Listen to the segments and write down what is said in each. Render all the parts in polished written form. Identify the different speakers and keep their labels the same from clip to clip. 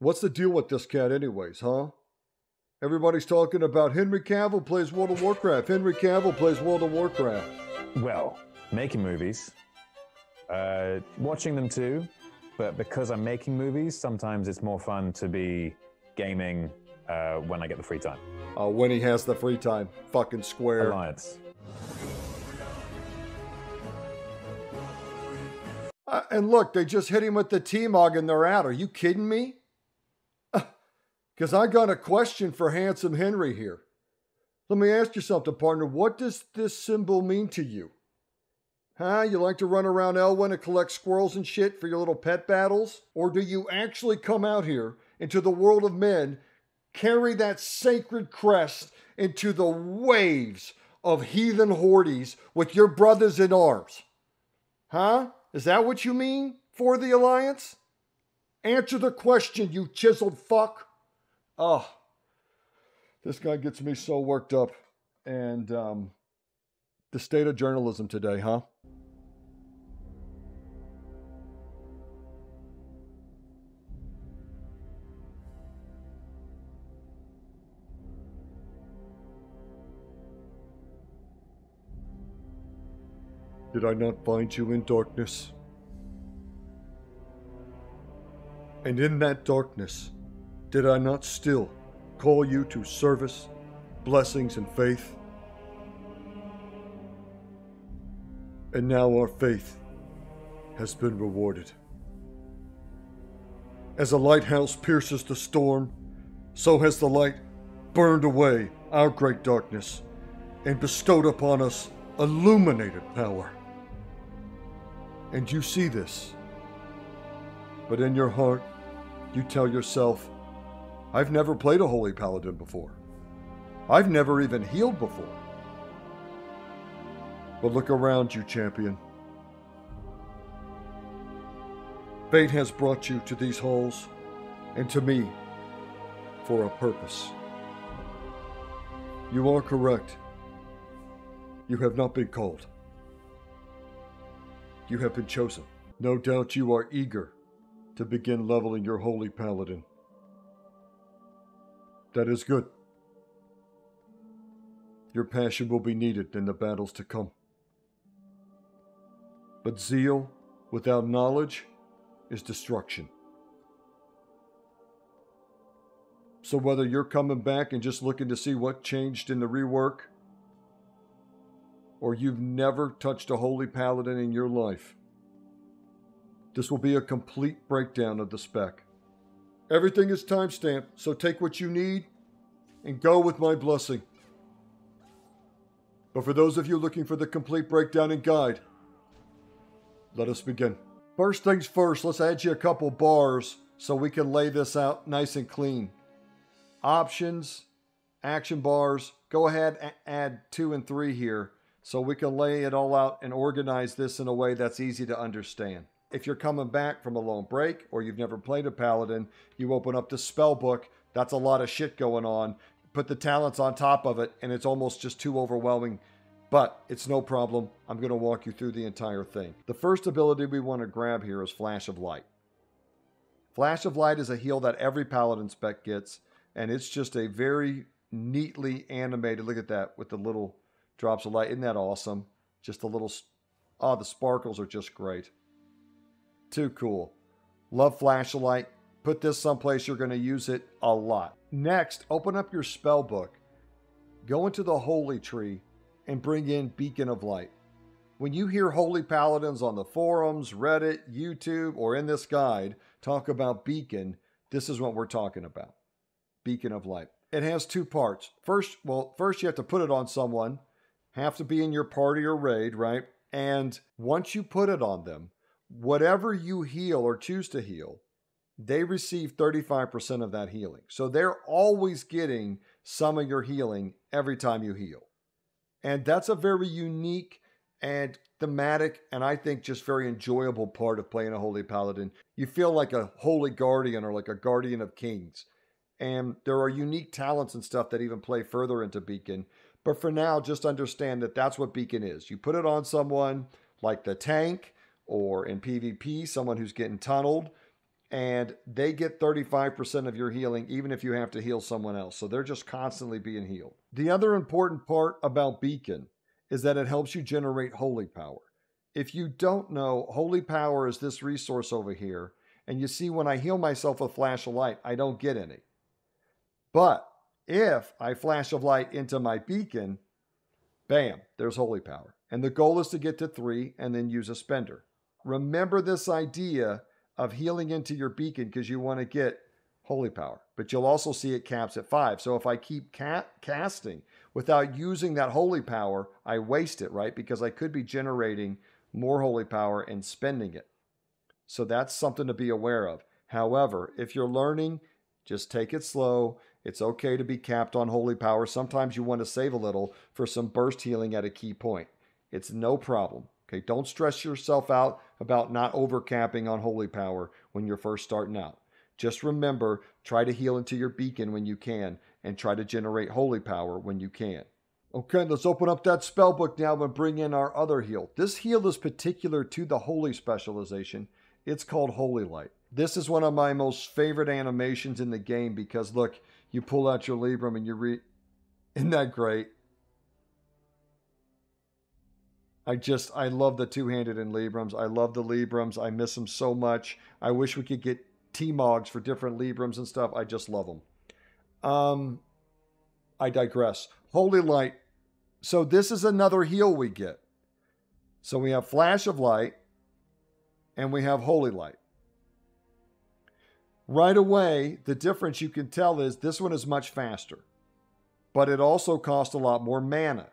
Speaker 1: What's the deal with this cat anyways, huh? Everybody's talking about Henry Cavill plays World of Warcraft. Henry Cavill plays World of Warcraft.
Speaker 2: Well, making movies, watching them too, but because I'm making movies, sometimes it's more fun to be gaming when I get the free time.
Speaker 1: When he has the free time. Fucking square.
Speaker 2: Alliance.
Speaker 1: And look, they just hit him with the T-Mog and they're out. Are you kidding me? Because I got a question for Handsome Henry here. Let me ask you something, partner. What does this symbol mean to you? Huh? You like to run around Elwyn and collect squirrels and shit for your little pet battles? Or do you actually come out here into the world of men, carry that sacred crest into the waves of heathen hordes with your brothers in arms? Huh? Is that what you mean for the Alliance? Answer the question, you chiseled fuck. Oh, this guy gets me so worked up. And the state of journalism today, huh? Did I not find you in darkness? And in that darkness, did I not still call you to service, blessings, and faith? And now our faith has been rewarded. As a lighthouse pierces the storm, so has the light burned away our great darkness and bestowed upon us illuminated power. And you see this, but in your heart, you tell yourself, I've never played a Holy Paladin before. I've never even healed before. But look around you, champion. Fate has brought you to these halls, and to me, for a purpose. You are correct. You have not been called. You have been chosen. No doubt you are eager to begin leveling your Holy Paladin. That is good. Your passion will be needed in the battles to come. But zeal without knowledge is destruction. So whether you're coming back and just looking to see what changed in the rework, or you've never touched a Holy Paladin in your life, this will be a complete breakdown of the spec. Everything is timestamped, so take what you need and go with my blessing. But for those of you looking for the complete breakdown and guide, let us begin. First things first, let's add you a couple bars so we can lay this out nice and clean. Options, action bars, go ahead and add 2 and 3 here so we can lay it all out and organize this in a way that's easy to understand. If you're coming back from a long break or you've never played a Paladin, you open up the spell book, that's a lot of shit going on. Put the talents on top of it and it's almost just too overwhelming. But it's no problem. I'm going to walk you through the entire thing. The first ability we want to grab here is Flash of Light. Flash of Light is a heal that every Paladin spec gets, and it's just a very neatly animated, look at that, with the little drops of light. Isn't that awesome? Just a little, oh, the sparkles are just great. Too cool. Love Flash of Light. Put this someplace you're going to use it a lot. Next, open up your spell book. Go into the Holy Tree and bring in Beacon of Light. When you hear Holy Paladins on the forums, Reddit, YouTube, or in this guide talk about Beacon, this is what we're talking about. Beacon of Light. It has 2 parts. First you have to put it on someone. Have to be in your party or raid, right? And once you put it on them, whatever you heal or choose to heal, they receive 35% of that healing. So they're always getting some of your healing every time you heal. And that's a very unique and thematic, and I think just very enjoyable part of playing a Holy Paladin. You feel like a Holy Guardian or like a Guardian of Kings. And there are unique talents and stuff that even play further into Beacon. But for now, just understand that that's what Beacon is. You put it on someone like the tank, or in PvP, someone who's getting tunneled, and they get 35% of your healing even if you have to heal someone else. So they're just constantly being healed. The other important part about Beacon is that it helps you generate holy power. If you don't know, holy power is this resource over here, and you see when I heal myself with Flash of Light, I don't get any. But if I Flash of Light into my Beacon, bam, there's holy power. And the goal is to get to 3 and then use a spender. Remember this idea of healing into your Beacon because you want to get holy power. But you'll also see it caps at 5. So if I keep casting without using that holy power, I waste it, right? Because I could be generating more holy power and spending it. So that's something to be aware of. However, if you're learning, just take it slow. It's okay to be capped on holy power. Sometimes you want to save a little for some burst healing at a key point. It's no problem. Okay, don't stress yourself out about not overcapping on holy power when you're first starting out. Just remember, try to heal into your Beacon when you can, and try to generate holy power when you can. Okay, let's open up that spellbook now and bring in our other heal. This heal is particular to the holy specialization. It's called Holy Light. This is one of my most favorite animations in the game because look, you pull out your Libram and you read. Isn't that great? I love the two-handed in Librams. I love the Librams. I miss them so much. I wish we could get T-Mogs for different Librams and stuff. I just love them. I digress. Holy Light. So this is another heal we get. So we have Flash of Light and we have Holy Light. Right away, the difference you can tell is this one is much faster, but it also costs a lot more mana.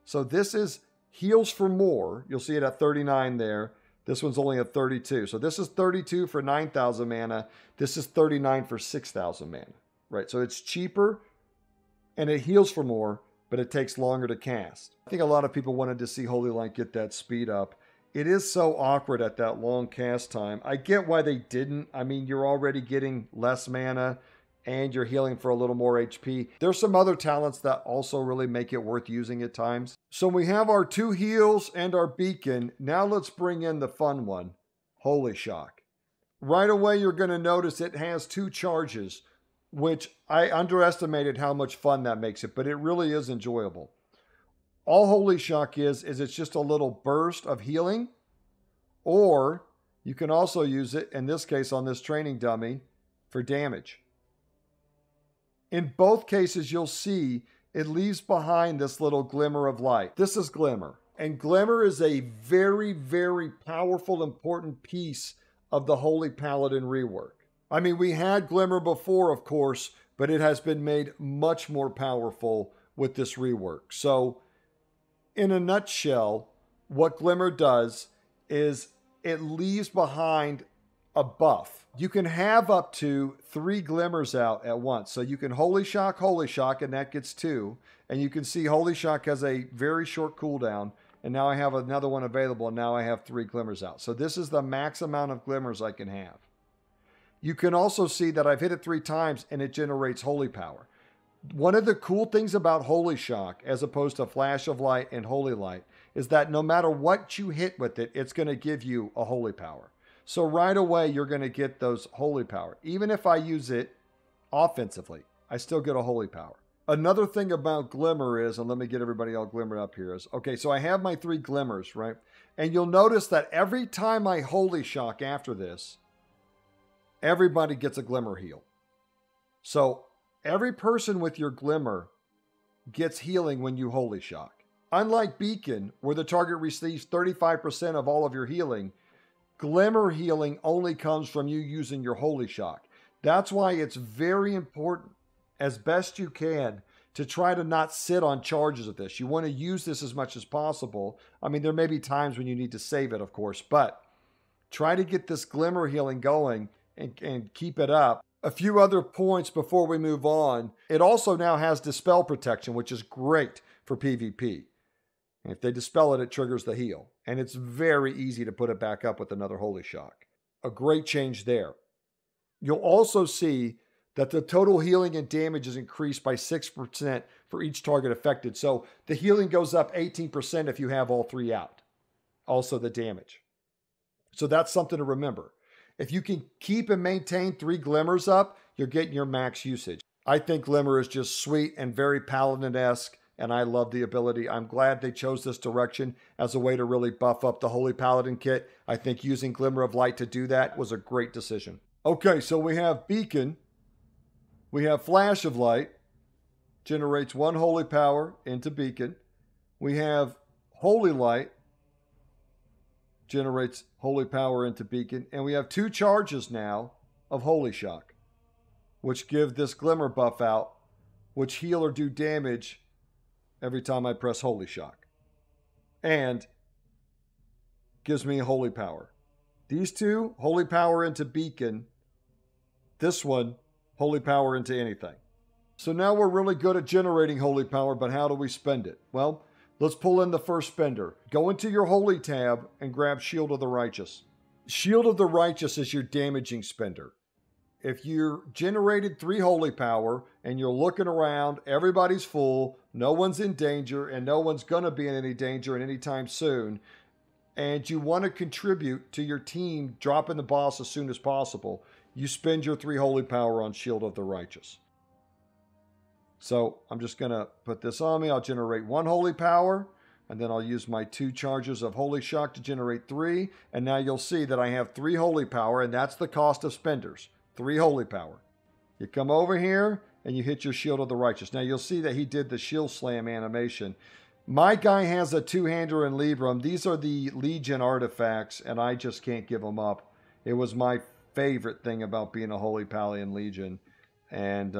Speaker 1: So this is heals for more. You'll see it at 39 there. This one's only at 32. So this is 32 for 9,000 mana. This is 39 for 6,000 mana, right? So it's cheaper and it heals for more, but it takes longer to cast. I think a lot of people wanted to see Holy Light get that speed up. It is so awkward at that long cast time. I get why they didn't. I mean, you're already getting less mana and you're healing for a little more HP. There's some other talents that also really make it worth using at times. So we have our 2 heals and our Beacon. Now let's bring in the fun one, Holy Shock. Right away, you're going to notice it has 2 charges, which I underestimated how much fun that makes it, but it really is enjoyable. All Holy Shock is it's just a little burst of healing, or you can also use it, in this case on this training dummy, for damage. In both cases, you'll see it leaves behind this little Glimmer of Light. This is Glimmer, and Glimmer is a very, very powerful, important piece of the Holy Paladin rework. I mean, we had Glimmer before, of course, but it has been made much more powerful with this rework. So, in a nutshell, what Glimmer does is it leaves behind a buff. You can have up to 3 Glimmers out at once. So you can Holy Shock, and that gets 2. And you can see Holy Shock has a very short cooldown. And now I have another one available, and now I have 3 Glimmers out. So this is the max amount of Glimmers I can have. You can also see that I've hit it 3 times, and it generates Holy Power. One of the cool things about Holy Shock, as opposed to Flash of Light and Holy Light, is that no matter what you hit with it, it's going to give you a Holy Power. So right away, you're going to get those Holy Power. Even if I use it offensively, I still get a Holy Power. Another thing about Glimmer is, and let me get everybody all glimmered up here, is, okay, so I have my 3 Glimmers, right? And you'll notice that every time I Holy Shock after this, everybody gets a Glimmer heal. So every person with your Glimmer gets healing when you Holy Shock. Unlike Beacon, where the target receives 35% of all of your healing, Glimmer healing only comes from you using your Holy Shock. That's why it's very important, as best you can, to try to not sit on charges of this. You want to use this as much as possible. I mean, there may be times when you need to save it, of course, but try to get this Glimmer healing going and keep it up. A few other points before we move on. It also now has Dispel Protection, which is great for PvP. If they dispel it, it triggers the heal. And it's very easy to put it back up with another Holy Shock. A great change there. You'll also see that the total healing and damage is increased by 6% for each target affected. So the healing goes up 18% if you have all 3 out. Also the damage. So that's something to remember. If you can keep and maintain 3 glimmers up, you're getting your max usage. I think Glimmer is just sweet and very Paladin-esque, and I love the ability. I'm glad they chose this direction as a way to really buff up the Holy Paladin kit. I think using Glimmer of Light to do that was a great decision. Okay, so we have Beacon. We have Flash of Light. Generates 1 Holy Power into Beacon. We have Holy Light. Generates Holy Power into Beacon. And we have 2 charges now of Holy Shock, which give this Glimmer buff out, which heal or do damage every time I press Holy Shock. And gives me Holy Power. These 2, Holy Power into Beacon. This one, Holy Power into anything. So now we're really good at generating Holy Power, but how do we spend it? Well, let's pull in the first spender. Go into your Holy tab and grab Shield of the Righteous. Shield of the Righteous is your damaging spender. If you generated 3 Holy Power and you're looking around, everybody's full, no one's in danger, and no one's going to be in any danger anytime soon, and you want to contribute to your team dropping the boss as soon as possible, you spend your 3 Holy Power on Shield of the Righteous. So I'm just going to put this on me. I'll generate 1 Holy Power, and then I'll use my 2 charges of Holy Shock to generate 3. And now you'll see that I have 3 Holy Power, and that's the cost of spenders. 3 Holy Power. You come over here, and you hit your Shield of the Righteous. Now you'll see that he did the Shield Slam animation. My guy has a 2-hander in Libram. These are the Legion artifacts, and I just can't give them up. It was my favorite thing about being a Holy Paladin Legion. And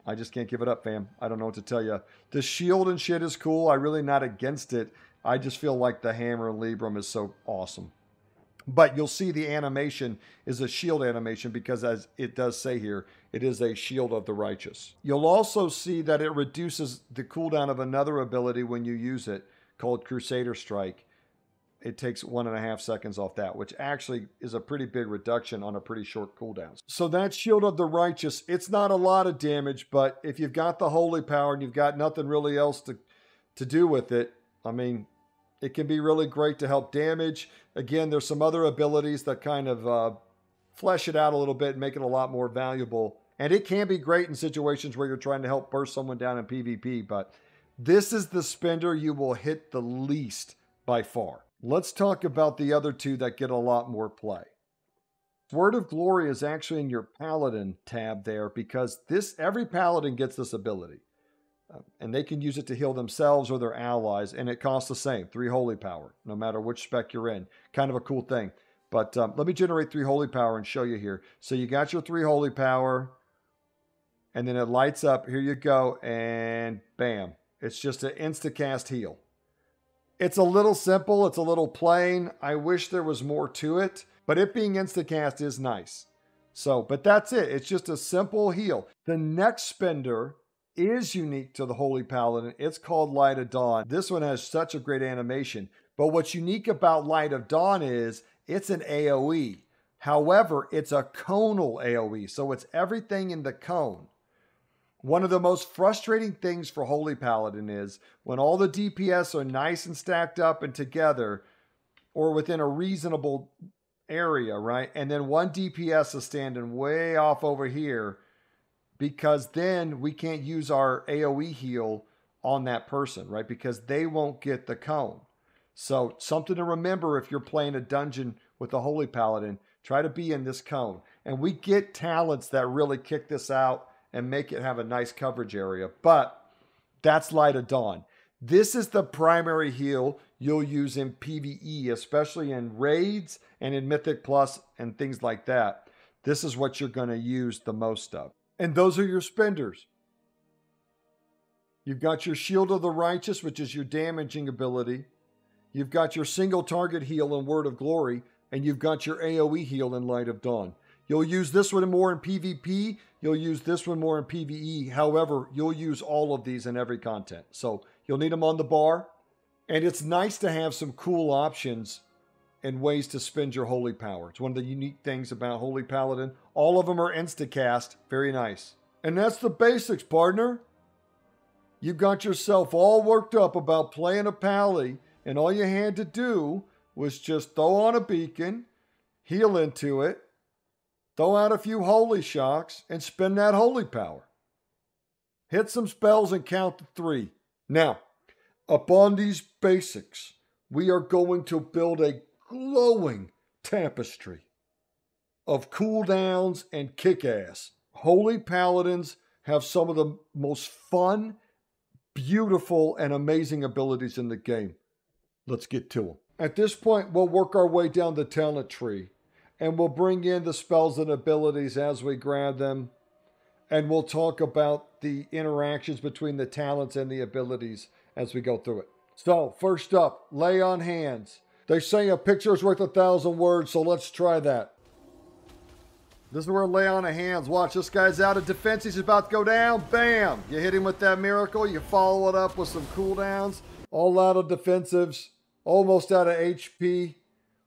Speaker 1: I just can't give it up, fam. I don't know what to tell you. The shield and shit is cool. I'm really not against it. I just feel like the hammer in Libram is so awesome. But you'll see the animation is a shield animation because, as it does say here, it is a Shield of the Righteous. You'll also see that it reduces the cooldown of another ability when you use it, called Crusader Strike. It takes 1.5 seconds off that, which actually is a pretty big reduction on a pretty short cooldown. So that Shield of the Righteous, it's not a lot of damage, but if you've got the Holy Power and you've got nothing really else to do with it, I mean, it can be really great to help damage. Again, there's some other abilities that kind of flesh it out a little bit and make it a lot more valuable. And it can be great in situations where you're trying to help burst someone down in PvP, but this is the spender you will hit the least by far. Let's talk about the other 2 that get a lot more play. Word of Glory is actually in your Paladin tab there because every Paladin gets this ability. And they can use it to heal themselves or their allies, and it costs the same, 3 Holy Power, no matter which spec you're in. Kind of a cool thing. But let me generate 3 Holy Power and show you here. So you got your 3 Holy Power, and then it lights up. Here you go, and bam. It's just an insta-cast heal. It's a little simple. It's a little plain. I wish there was more to it, but it being insta-cast is nice. So, but that's it. It's just a simple heal. The next spender is unique to the Holy Paladin. It's called Light of Dawn. This one has such a great animation. But what's unique about Light of Dawn is it's an AoE. However, it's a conal AoE, so it's everything in the cone. One of the most frustrating things for Holy Paladin is when all the DPS are nice and stacked up and together or within a reasonable area, right? And then one DPS is standing way off over here, because then we can't use our AoE heal on that person, right? Because they won't get the cone. So something to remember if you're playing a dungeon with a Holy Paladin, try to be in this cone. And we get talents that really kick this out and make it have a nice coverage area. But that's Light of Dawn. This is the primary heal you'll use in PvE, especially in raids and in Mythic Plus and things like that. This is what you're going to use the most of. And those are your spenders. You've got your Shield of the Righteous, which is your damaging ability. You've got your single target heal in Word of Glory, and you've got your AoE heal in Light of Dawn. You'll use this one more in PvP. You'll use this one more in PvE. However, you'll use all of these in every content. So you'll need them on the bar. And it's nice to have some cool options and ways to spend your Holy Power. It's one of the unique things about Holy Paladin. All of them are insta-cast. Very nice. And that's the basics, partner. You got yourself all worked up about playing a Pally, and all you had to do was just throw on a beacon, heal into it, throw out a few holy shocks, and spend that holy power. Hit some spells and count to 3. Now, upon these basics, we are going to build a glowing tapestry of cooldowns and kick-ass. Holy Paladins have some of the most fun, beautiful, and amazing abilities in the game. Let's get to them. At this point, we'll work our way down the talent tree, and we'll bring in the spells and abilities as we grab them, and we'll talk about the interactions between the talents and the abilities as we go through it. So, first up, lay on hands. They say a picture is worth 1,000 words, so let's try that. This is where lay on of hands. Watch, this guy's out of defense. He's about to go down. Bam! You hit him with that miracle. You follow it up with some cooldowns. All out of defensives. Almost out of HP.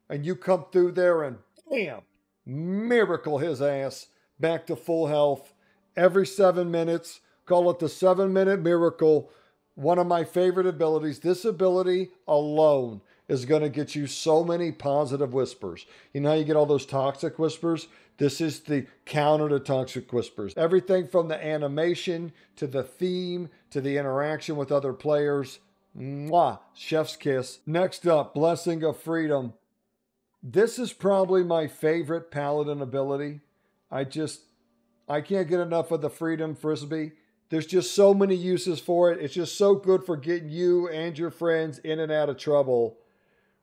Speaker 1: And you come through there and bam! Miracle his ass. Back to full health. Every 7 minutes. Call it the 7-minute miracle. One of my favorite abilities. This ability alone is going to get you so many positive whispers. You know how you get all those toxic whispers? This is the counter to toxic whispers. Everything from the animation to the theme to the interaction with other players. Mwah! Chef's kiss. Next up, Blessing of Freedom. This is probably my favorite paladin ability. I can't get enough of the Freedom Frisbee. There's just so many uses for it. It's just so good for getting you and your friends in and out of trouble.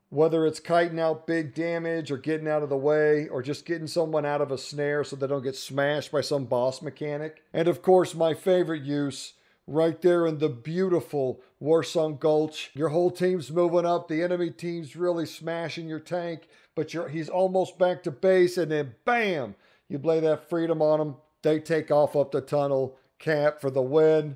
Speaker 1: Whether it's kiting out big damage or getting out of the way or just getting someone out of a snare so they don't get smashed by some boss mechanic. And of course, my favorite use, right there in the beautiful Warsong Gulch. Your whole team's moving up. The enemy team's really smashing your tank, but he's almost back to base, and then bam! You lay that Freedom on them. They take off up the tunnel. Cap for the win.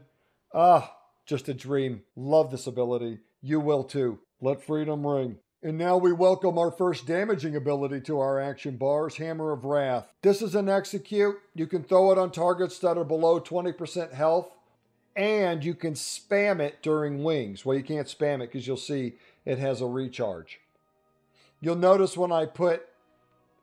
Speaker 1: Ah, just a dream. Love this ability. You will too. Let Freedom ring. And now we welcome our first damaging ability to our action bars, Hammer of Wrath. This is an execute. You can throw it on targets that are below 20% health, and you can spam it during wings. Well, you can't spam it because you'll see it has a recharge. You'll notice when I put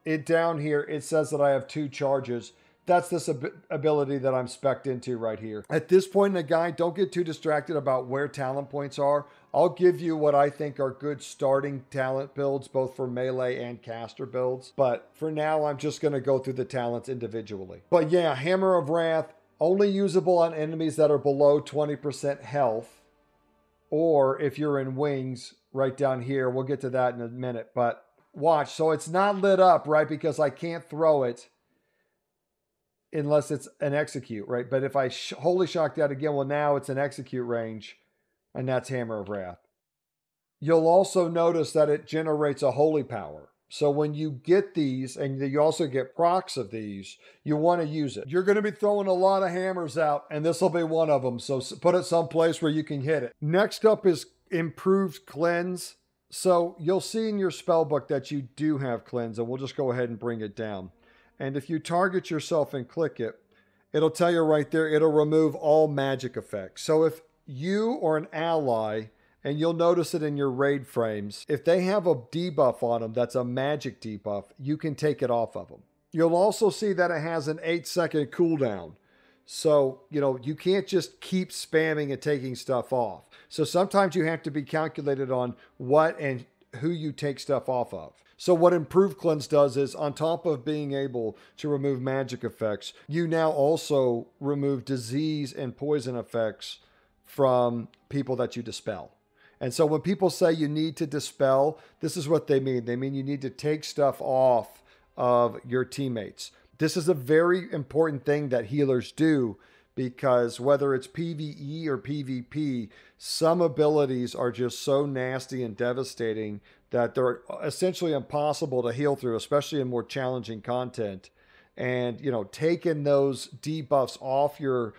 Speaker 1: it down here, it says that I have 2 charges. That's this ability that I'm spec'd into right here. At this point in the guide, don't get too distracted about where talent points are. I'll give you what I think are good starting talent builds, both for melee and caster builds. But for now, I'm just going to go through the talents individually. But yeah, Hammer of Wrath, only usable on enemies that are below 20% health. Or if you're in wings, right down here. We'll get to that in a minute. But watch, so it's not lit up, right? Because I can't throw it unless it's an execute, right? But if I Holy Shock that again, well, now it's an execute range, and that's Hammer of Wrath. You'll also notice that it generates a holy power. So when you get these, and you also get procs of these, you want to use it. You're going to be throwing a lot of hammers out, and this will be one of them. So put it someplace where you can hit it. Next up is Improved Cleanse. So you'll see in your spellbook that you do have Cleanse, and we'll just go ahead and bring it down. And if you target yourself and click it, it'll tell you right there, it'll remove all magic effects. So if you or an ally, and you'll notice it in your raid frames, if they have a debuff on them that's a magic debuff, you can take it off of them. You'll also see that it has an 8-second cooldown. So, you can't just keep spamming and taking stuff off. So sometimes you have to be calculated on what and who you take stuff off of. So what Improved Cleanse does is, on top of being able to remove magic effects, you now also remove disease and poison effects from people that you dispel. And so when people say you need to dispel, this is what they mean. They mean you need to take stuff off of your teammates. This is a very important thing that healers do, because whether it's PvE or PvP, some abilities are just so nasty and devastating that they're essentially impossible to heal through, especially in more challenging content. And, taking those debuffs off your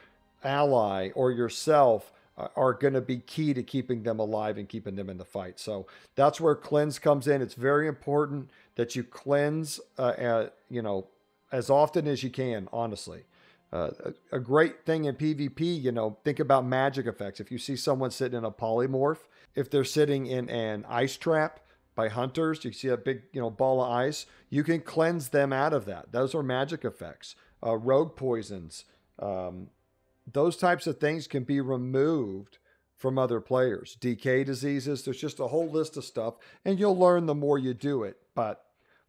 Speaker 1: ally or yourself are going to be key to keeping them alive and keeping them in the fight. So that's where Cleanse comes in. It's very important that you cleanse, as often as you can, honestly. A great thing in PvP, think about magic effects. If you see someone sitting in a polymorph, if they're sitting in an ice trap, by hunters. You see a big, ball of ice. You can cleanse them out of that. Those are magic effects. Rogue poisons. Those types of things can be removed from other players. Decay diseases. There's just a whole list of stuff. And you'll learn the more you do it. But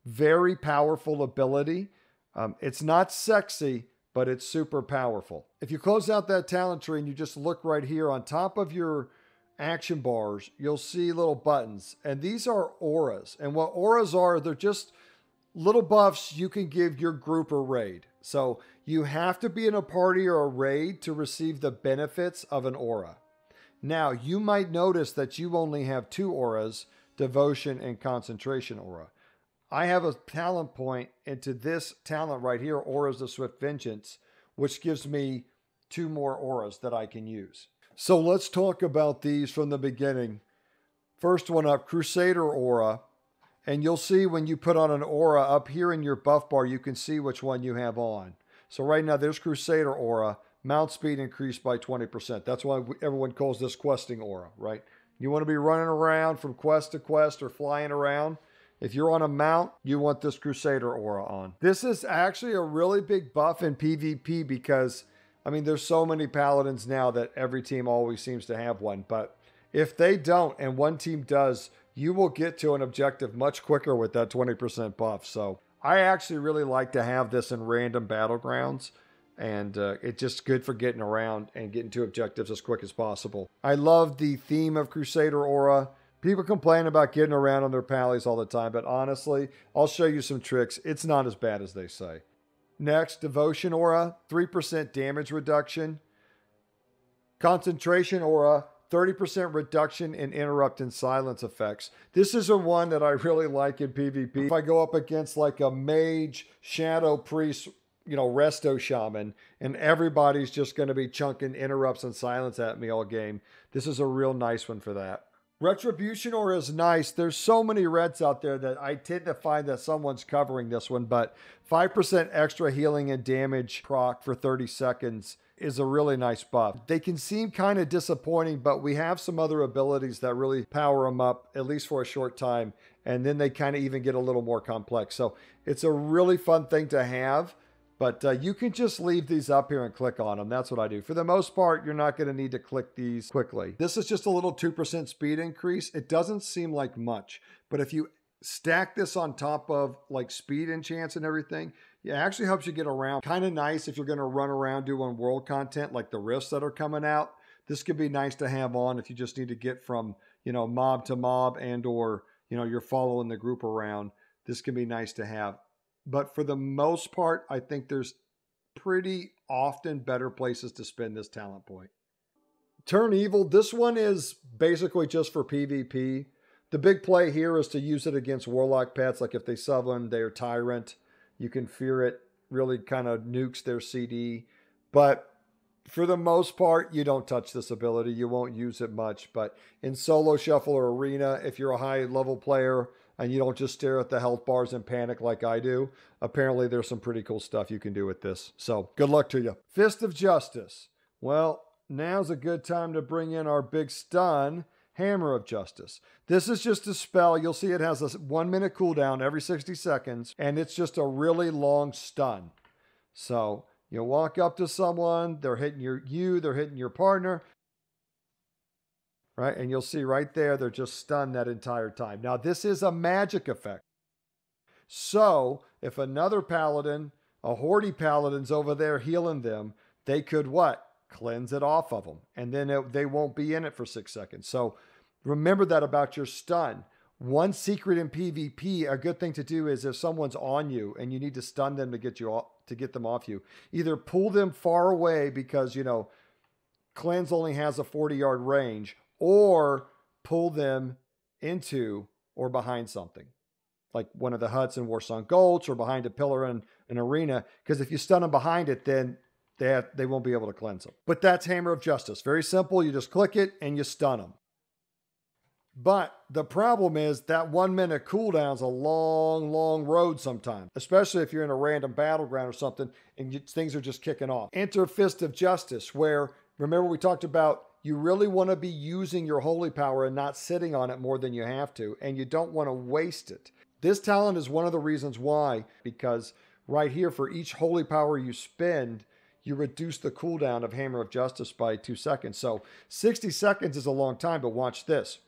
Speaker 1: very powerful ability. It's not sexy, but it's super powerful. If you close out that talent tree and you just look right here on top of your action bars, you'll see little buttons. And these are auras. And what auras are, they're just little buffs you can give your group or raid. So you have to be in a party or a raid to receive the benefits of an aura. Now, you might notice that you only have 2 auras, Devotion and Concentration aura. I have a talent point into this talent right here, Auras of Swift Vengeance, which gives me 2 more auras that I can use. So let's talk about these from the beginning. First one up, Crusader aura. And you'll see when you put on an aura up here in your buff bar, you can see which one you have on. So right now there's Crusader aura, mount speed increased by 20%. That's why everyone calls this questing aura, right? You want to be running around from quest to quest or flying around. If you're on a mount, you want this Crusader aura on. This is actually a really big buff in PvP because, there's so many paladins now that every team always seems to have one. But if they don't and one team does, you will get to an objective much quicker with that 20% buff. So I actually really like to have this in random battlegrounds. And it's just good for getting around and getting to objectives as quick as possible. I love the theme of Crusader aura. People complain about getting around on their pallies all the time, but honestly, I'll show you some tricks. It's not as bad as they say. Next, Devotion aura, 3% damage reduction. Concentration aura, 30% reduction in interrupt and silence effects. This is a one that I really like in PvP. If I go up against like a mage, shadow priest, resto shaman, and everybody's just going to be chunking interrupts and silence at me all game, this is a real nice one for that. Retribution aura is nice. There's so many reds out there that I tend to find that someone's covering this one, but 5% extra healing and damage proc for 30 seconds is a really nice buff. They can seem kind of disappointing, but we have some other abilities that really power them up, at least for a short time, and then they kind of even get a little more complex. So it's a really fun thing to have. But you can just leave these up here and click on them. That's what I do. For the most part, you're not going to need to click these quickly. This is just a little 2% speed increase. It doesn't seem like much. But if you stack this on top of like speed enchants and everything, it actually helps you get around. Kind of nice if you're going to run around doing world content like the rifts that are coming out. This could be nice to have on if you just need to get from, mob to mob and or, you're following the group around. This can be nice to have. But for the most part, I think there's pretty often better places to spend this talent point. Turn Evil. This one is basically just for PvP. The big play here is to use it against Warlock pets. Like if they summon their Tyrant, you can fear it. Really kind of nukes their CD. But for the most part, you don't touch this ability. You won't use it much. But in solo shuffle or arena, if you're a high level player, and you don't just stare at the health bars and panic like I do, apparently there's some pretty cool stuff you can do with this. So good luck to you. Fist of Justice. Well, now's a good time to bring in our big stun, Hammer of Justice. This is just a spell. You'll see it has a 1-minute cooldown every 60 seconds, and it's just a really long stun. So you walk up to someone, they're hitting they're hitting your partner, right? And you'll see right there, they're just stunned that entire time. Now, this is a magic effect. So, if another paladin, a Holy Paladin's over there healing them, they could what? Cleanse it off of them. And then they won't be in it for 6 seconds. So, remember that about your stun. One secret in PvP, a good thing to do is if someone's on you and you need to stun them to get them off you, either pull them far away because, cleanse only has a 40-yard range, or pull them into or behind something like one of the huts in Warsong Gulch or behind a pillar in an arena. Because if you stun them behind it, then they won't be able to cleanse them. But that's Hammer of Justice. Very simple. You just click it and you stun them. But the problem is that 1-minute cooldown's a long, long road sometimes, especially if you're in a random battleground or something and things are just kicking off. Enter Fist of Justice, where, remember we talked about you really want to be using your holy power and not sitting on it more than you have to, and you don't want to waste it. This talent is one of the reasons why, because right here, for each holy power you spend, you reduce the cooldown of Hammer of Justice by 2 seconds. So 60 seconds is a long time, but watch this.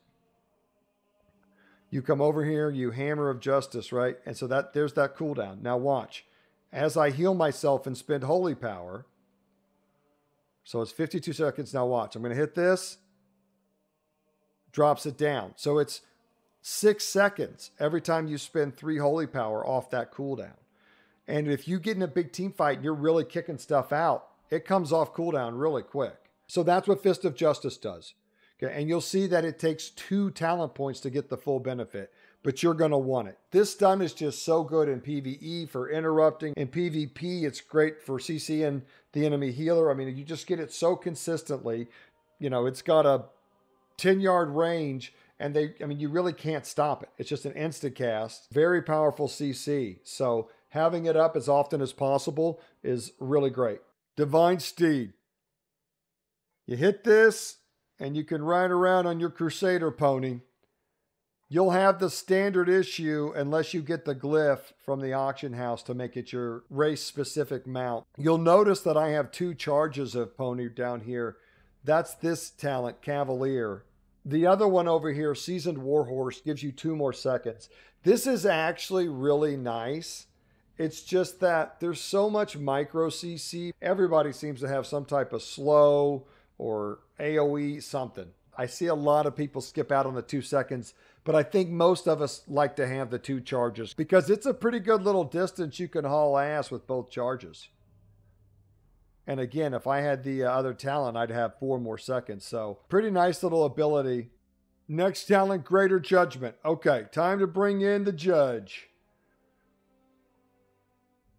Speaker 1: You come over here, you Hammer of Justice, right? And so there's that cooldown. Now watch. As I heal myself and spend holy power, so it's 52 seconds. Now watch. I'm going to hit this. Drops it down. So it's 6 seconds every time you spend 3 holy power off that cooldown. And if you get in a big team fight and you're really kicking stuff out, it comes off cooldown really quick. So that's what Fist of Justice does. Okay, and you'll see that it takes 2 talent points to get the full benefit, but you're going to want it. This stun is just so good in PvE for interrupting. In PvP, it's great for CCing the enemy healer. I mean, you just get it so consistently. You know, it's got a 10-yard range, and you really can't stop it. It's just an instant cast. Very powerful CC. So having it up as often as possible is really great. Divine Steed. You hit this, and you can ride around on your Crusader pony. You'll have the standard issue unless you get the glyph from the auction house to make it your race-specific mount. You'll notice that I have 2 charges of pony down here. That's this talent, Cavalier. The other one over here, Seasoned Warhorse, gives you 2 more seconds. This is actually really nice. It's just that there's so much micro CC. Everybody seems to have some type of slow or AoE something. I see a lot of people skip out on the 2 seconds, but I think most of us like to have the 2 charges because it's a pretty good little distance you can haul ass with both charges. And again, if I had the other talent, I'd have 4 more seconds. So pretty nice little ability. Next talent, Greater Judgment. Okay, time to bring in the judge.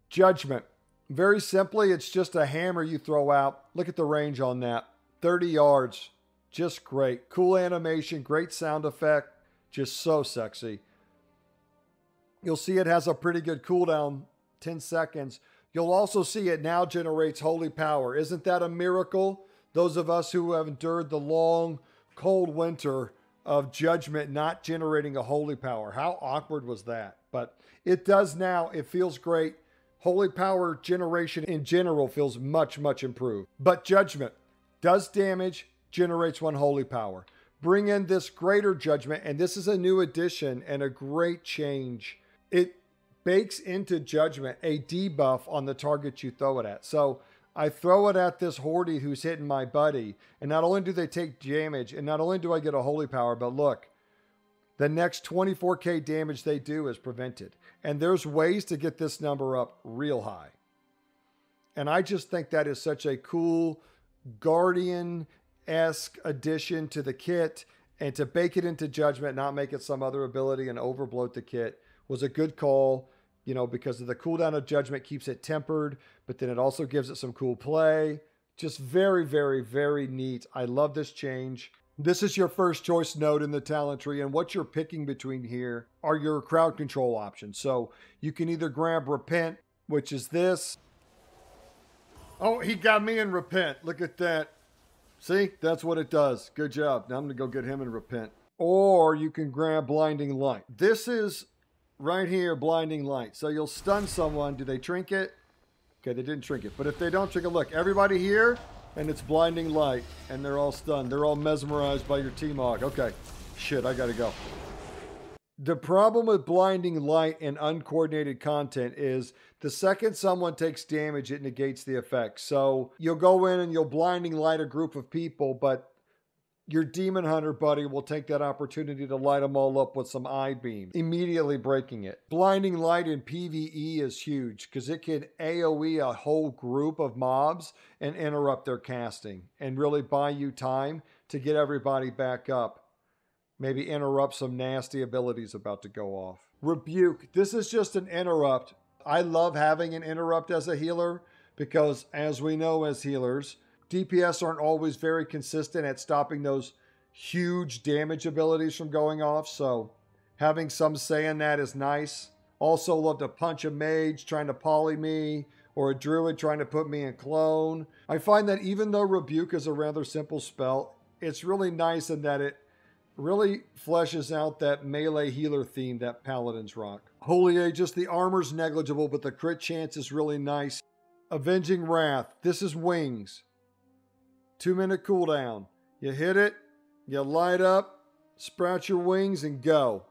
Speaker 1: Judgment. Very simply, it's just a hammer you throw out. Look at the range on that. 30 yards. Just great. Cool animation, great sound effect. Just so sexy. You'll see it has a pretty good cooldown, 10 seconds. You'll also see it now generates holy power. Isn't that a miracle? Those of us who have endured the long, cold winter of Judgment not generating a holy power. How awkward was that? But it does now. It feels great. Holy power generation in general feels much, much improved. But Judgment does damage, generates 1 holy power. Bring in this Greater Judgment, and this is a new addition and a great change. It bakes into Judgment a debuff on the target you throw it at. So I throw it at this Horde who's hitting my buddy, and not only do they take damage, and not only do I get a holy power, but look, the next 24k damage they do is prevented. And there's ways to get this number up real high. And I just think that is such a cool Guardian-esque addition to the kit, and to bake it into Judgment, not make it some other ability and overbloat the kit was a good call, you know, because of the cooldown of Judgment keeps it tempered, but then it also gives it some cool play. Just very, very, very neat. I love this change. This is your first choice node in the talent tree, and what you're picking between here are your crowd control options. So you can either grab Repent, which is this. Oh, he got me in Repent. Look at that. See, that's what it does. Good job. Now I'm going to go get him in Repent. Or you can grab Blinding Light. This is right here, Blinding Light. So you'll stun someone. Do they trinket? Okay, they didn't trinket. But if they don't trinket, look, everybody here, and it's Blinding Light, and they're all stunned. They're all mesmerized by your T-Mog. Okay, shit, I gotta go. The problem with Blinding Light and uncoordinated content is the second someone takes damage, it negates the effect. So you'll go in and you'll Blinding Light a group of people, but your Demon Hunter buddy will take that opportunity to light them all up with some eye beam, immediately breaking it. Blinding Light in PvE is huge because it can AoE a whole group of mobs and interrupt their casting and really buy you time to get everybody back up. Maybe interrupt some nasty abilities about to go off. Rebuke. This is just an interrupt. I love having an interrupt as a healer because, as we know as healers, DPS aren't always very consistent at stopping those huge damage abilities from going off, so having some say in that is nice. Also love to punch a mage trying to poly me, or a druid trying to put me in clone. I find that even though Rebuke is a rather simple spell, it's really nice in that it really fleshes out that melee healer theme that paladins rock. Holy Aegis, the armor's negligible, but the crit chance is really nice. Avenging Wrath, this is wings. 2-minute cooldown. You hit it, you light up, sprout your wings, and go.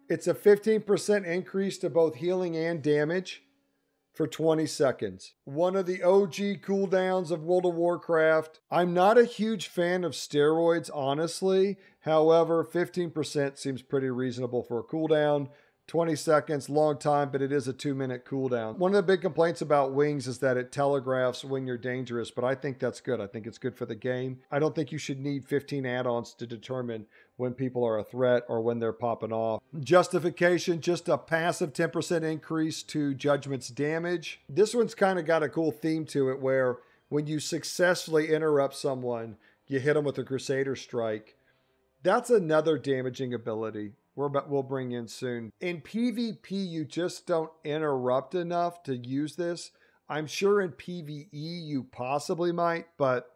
Speaker 1: It's a 15% increase to both healing and damage for 20 seconds. One of the OG cooldowns of World of Warcraft. I'm not a huge fan of steroids, honestly. However, 15% seems pretty reasonable for a cooldown. 20 seconds, long time, but it is a 2-minute cooldown. One of the big complaints about wings is that it telegraphs when you're dangerous, but I think that's good. I think it's good for the game. I don't think you should need 15 add-ons to determine when people are a threat or when they're popping off. Justification, just a passive 10% increase to Judgment's damage. This one's kind of got a cool theme to it where when you successfully interrupt someone, you hit them with a Crusader strike. That's another damaging ability we'll bring in soon. In PvP, you just don't interrupt enough to use this. I'm sure in PvE you possibly might, but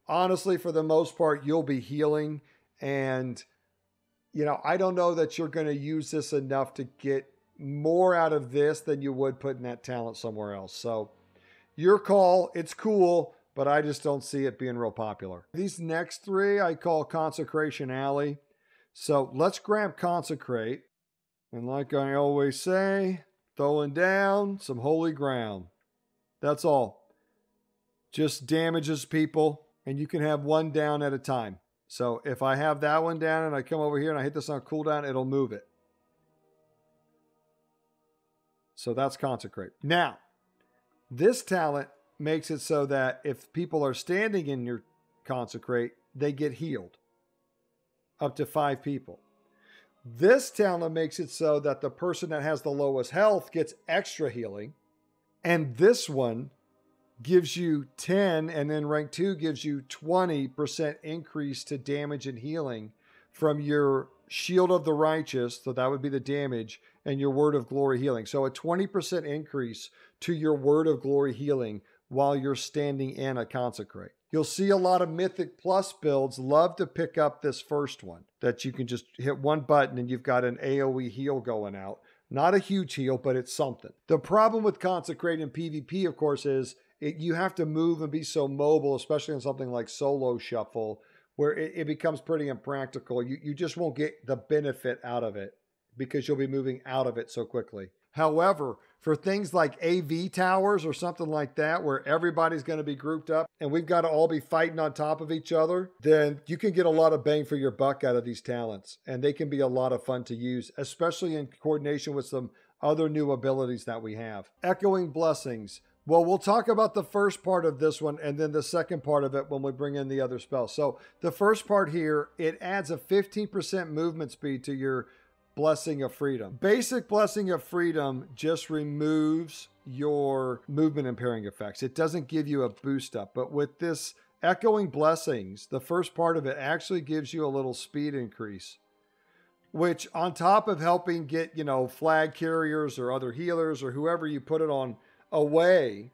Speaker 1: honestly, for the most part, you'll be healing. And, you know, I don't know that you're going to use this enough to get more out of this than you would putting that talent somewhere else. So your call, it's cool, but I just don't see it being real popular. These next three I call Consecration Alley. So let's grab Consecrate. And like I always say, throwing down some holy ground. That's all. Just damages people, and you can have one down at a time. So if I have that one down and I come over here and I hit this on cooldown, it'll move it. So that's Consecrate. Now, this talent makes it so that if people are standing in your Consecrate, they get healed. Up to 5 people. This talent makes it so that the person that has the lowest health gets extra healing. And this one gives you 10, and then rank 2 gives you 20% increase to damage and healing from your Shield of the Righteous, so that would be the damage, and your Word of Glory healing. So a 20% increase to your Word of Glory healing while you're standing in a Consecrate. You'll see a lot of Mythic Plus builds love to pick up this first one, that you can just hit one button and you've got an AoE heal going out. Not a huge heal, but it's something. The problem with Consecrate in PvP, of course, is you have to move and be so mobile, especially in something like Solo Shuffle, where it becomes pretty impractical. You just won't get the benefit out of it because you'll be moving out of it so quickly. However, for things like AV towers or something like that, where everybody's going to be grouped up and we've got to all be fighting on top of each other, then you can get a lot of bang for your buck out of these talents. And they can be a lot of fun to use, especially in coordination with some other new abilities that we have. Echoing Blessings. Well, we'll talk about the first part of this one and then the second part of it when we bring in the other spells. So the first part here, it adds a 15% movement speed to your Blessing of Freedom. Basic Blessing of Freedom just removes your movement impairing effects. It doesn't give you a boost up. But with this Echoing Blessings, the first part of it actually gives you a little speed increase, which on top of helping get, you know, flag carriers or other healers or whoever you put it on away,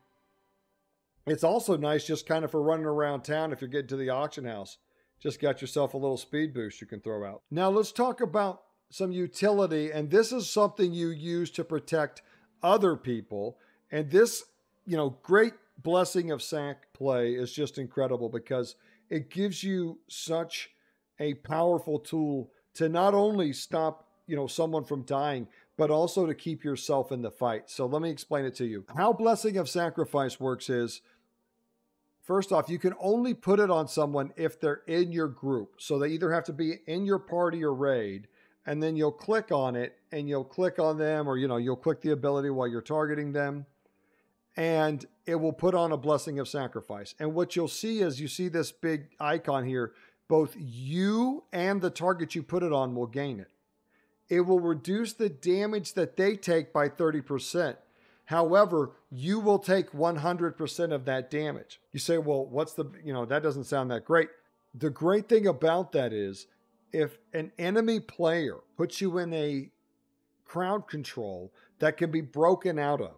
Speaker 1: it's also nice just kind of for running around town if you're getting to the auction house. Just got yourself a little speed boost you can throw out. Now let's talk about some utility, and this is something you use to protect other people. And this, you know, great Blessing of Sac play is just incredible because it gives you such a powerful tool to not only stop, you know, someone from dying, but also to keep yourself in the fight. So let me explain it to you. How Blessing of Sacrifice works is, first off, you can only put it on someone if they're in your group. So they either have to be in your party or raid, and then you'll click on it and you'll click on them, or, you know, you'll click the ability while you're targeting them, and it will put on a Blessing of Sacrifice. And what you'll see is, you see this big icon here, both you and the target you put it on will gain it. It will reduce the damage that they take by 30%. However, you will take 100% of that damage. You say, well, what's the, you know, that doesn't sound that great. The great thing about that is, if an enemy player puts you in a crowd control that can be broken out of,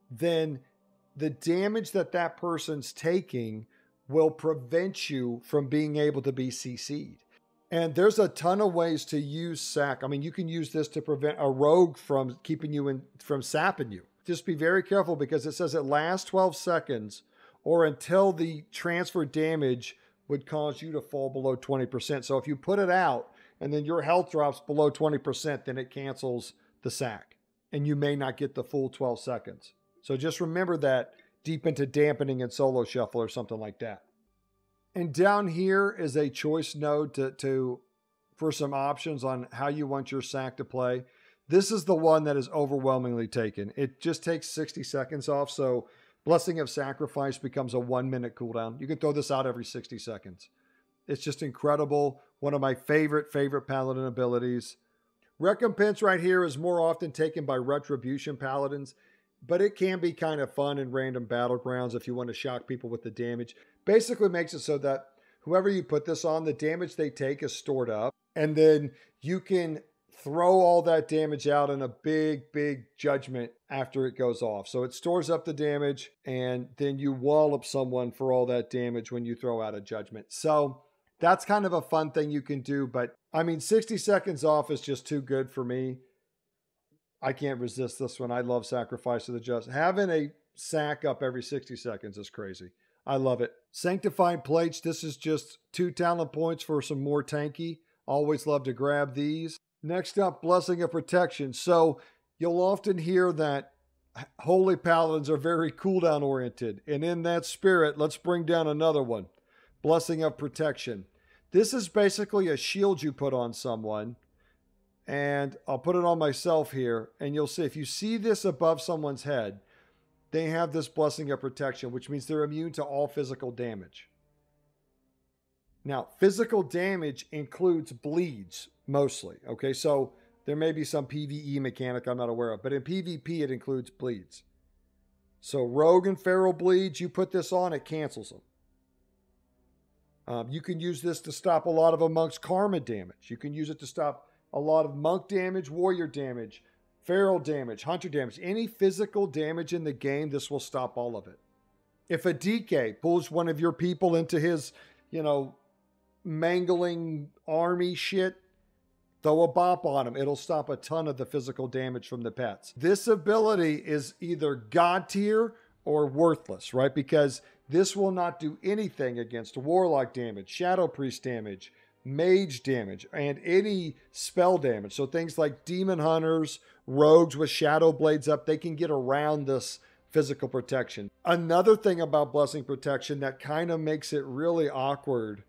Speaker 1: then the damage that that person's taking will prevent you from being able to be CC'd. And there's a ton of ways to use sack. I mean, you can use this to prevent a rogue from keeping you from sapping you. Just be very careful because it says it lasts 12 seconds or until the transfer damage would cause you to fall below 20%. So if you put it out and then your health drops below 20%, then it cancels the sack and you may not get the full 12 seconds. So just remember that deep into dampening and solo shuffle or something like that. And down here is a choice node for some options on how you want your sack to play. This is the one that is overwhelmingly taken. It just takes 60 seconds off. So Blessing of Sacrifice becomes a 1 minute cooldown. You can throw this out every 60 seconds. It's just incredible. One of my favorite paladin abilities. Recompense right here is more often taken by Retribution paladins, but it can be kind of fun in random battlegrounds if you want to shock people with the damage. Basically makes it so that whoever you put this on, the damage they take is stored up, and then you can throw all that damage out in a big judgment after it goes off. So it stores up the damage, and then you wallop someone for all that damage when you throw out a judgment. So that's kind of a fun thing you can do, but I mean, 60 seconds off is just too good for me. I can't resist this one. I love Sacrifice of the Just. Having a sack up every 60 seconds is crazy. I love it. Sanctified Plates. This is just 2 talent points for some more tanky. Always love to grab these. Next up, Blessing of Protection. So you'll often hear that Holy Paladins are very cooldown oriented. And in that spirit, let's bring down another one. Blessing of Protection. This is basically a shield you put on someone. And I'll put it on myself here. And you'll see, if you see this above someone's head, they have this Blessing of Protection, which means they're immune to all physical damage. Now, physical damage includes bleeds, mostly. Okay, so there may be some PvE mechanic I'm not aware of, but in PvP, it includes bleeds. So Rogue and Feral bleeds, you put this on, it cancels them. You can use this to stop a lot of a monk's karma damage. You can use it to stop a lot of monk damage, warrior damage, feral damage, hunter damage. Any physical damage in the game, this will stop all of it. If a DK pulls one of your people into his, mangling army shit, throw a bop on him. It'll stop a ton of the physical damage from the pets. This ability is either God tier or worthless, right? Because this will not do anything against warlock damage, shadow priest damage, mage damage, and any spell damage. So things like demon hunters, rogues with shadow blades up, they can get around this physical protection. Another thing about Blessing Protection that kind of makes it really awkward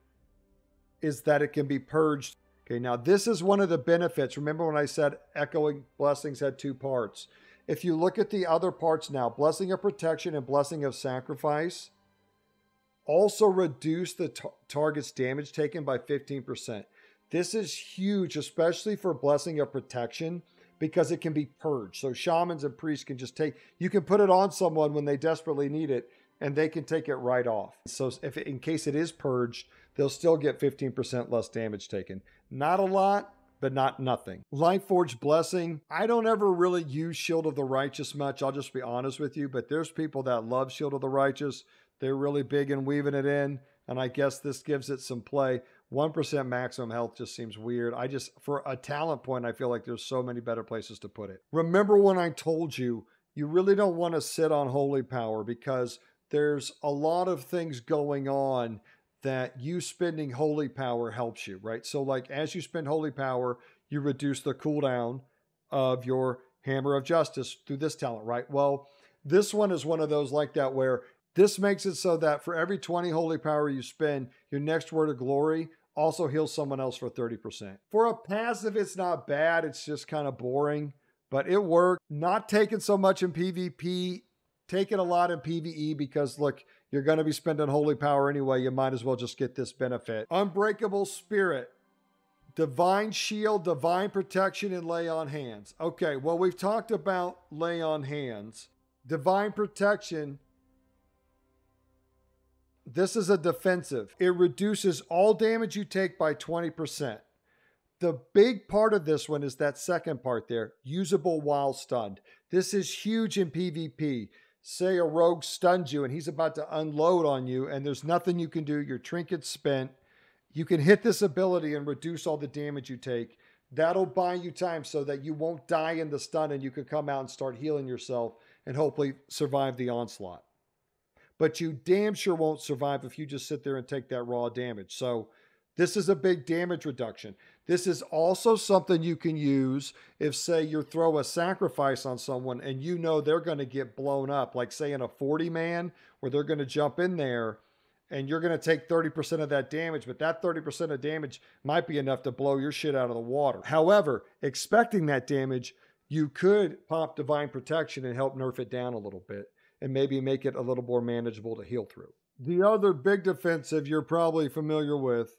Speaker 1: is that it can be purged. Okay, now this is one of the benefits. Remember when I said Echoing Blessings had 2 parts? If you look at the other parts now, Blessing of Protection and Blessing of Sacrifice also reduce the target's damage taken by 15%. This is huge, especially for Blessing of Protection, because it can be purged. So shamans and priests can just you can put it on someone when they desperately need it, and they can take it right off. So in case it is purged, they'll still get 15% less damage taken. Not a lot, but not nothing. Lightforged Blessing. I don't ever really use Shield of the Righteous much. I'll just be honest with you, but there's people that love Shield of the Righteous. They're really big in weaving it in, and I guess this gives it some play. 1% maximum health just seems weird. For a talent point, I feel like there's so many better places to put it. Remember when I told you, you really don't want to sit on Holy Power because there's a lot of things going on that you spending Holy Power helps you, right? So like as you spend Holy Power, you reduce the cooldown of your Hammer of Justice through this talent, right? Well, this one is one of those like that where this makes it so that for every 20 Holy Power you spend, your next Word of Glory also heals someone else for 30%. For a passive, it's not bad. It's just kind of boring, but it worked. Not taken so much in PvP, taken a lot in PvE because look, you're going to be spending Holy Power anyway. You might as well just get this benefit. Unbreakable Spirit, Divine Shield, Divine Protection, and Lay on Hands. Okay, well, we've talked about Lay on Hands. Divine Protection, this is a defensive. It reduces all damage you take by 20%. The big part of this one is that second part there, usable while stunned. This is huge in PvP. say a rogue stuns you and he's about to unload on you and there's nothing you can do, your trinket's spent, you can hit this ability and reduce all the damage you take. That'll buy you time so that you won't die in the stun and you can come out and start healing yourself and hopefully survive the onslaught. But you damn sure won't survive if you just sit there and take that raw damage. So this is a big damage reduction. This is also something you can use if, say, you throw a Sacrifiice on someone and you know they're going to get blown up, like, say, in a 40-man where they're going to jump in there and you're going to take 30% of that damage, but that 30% of damage might be enough to blow your shit out of the water. However, expecting that damage, you could pop Divine Protection and help nerf it down a little bit and maybe make it a little more manageable to heal through. The other big defensive you're probably familiar with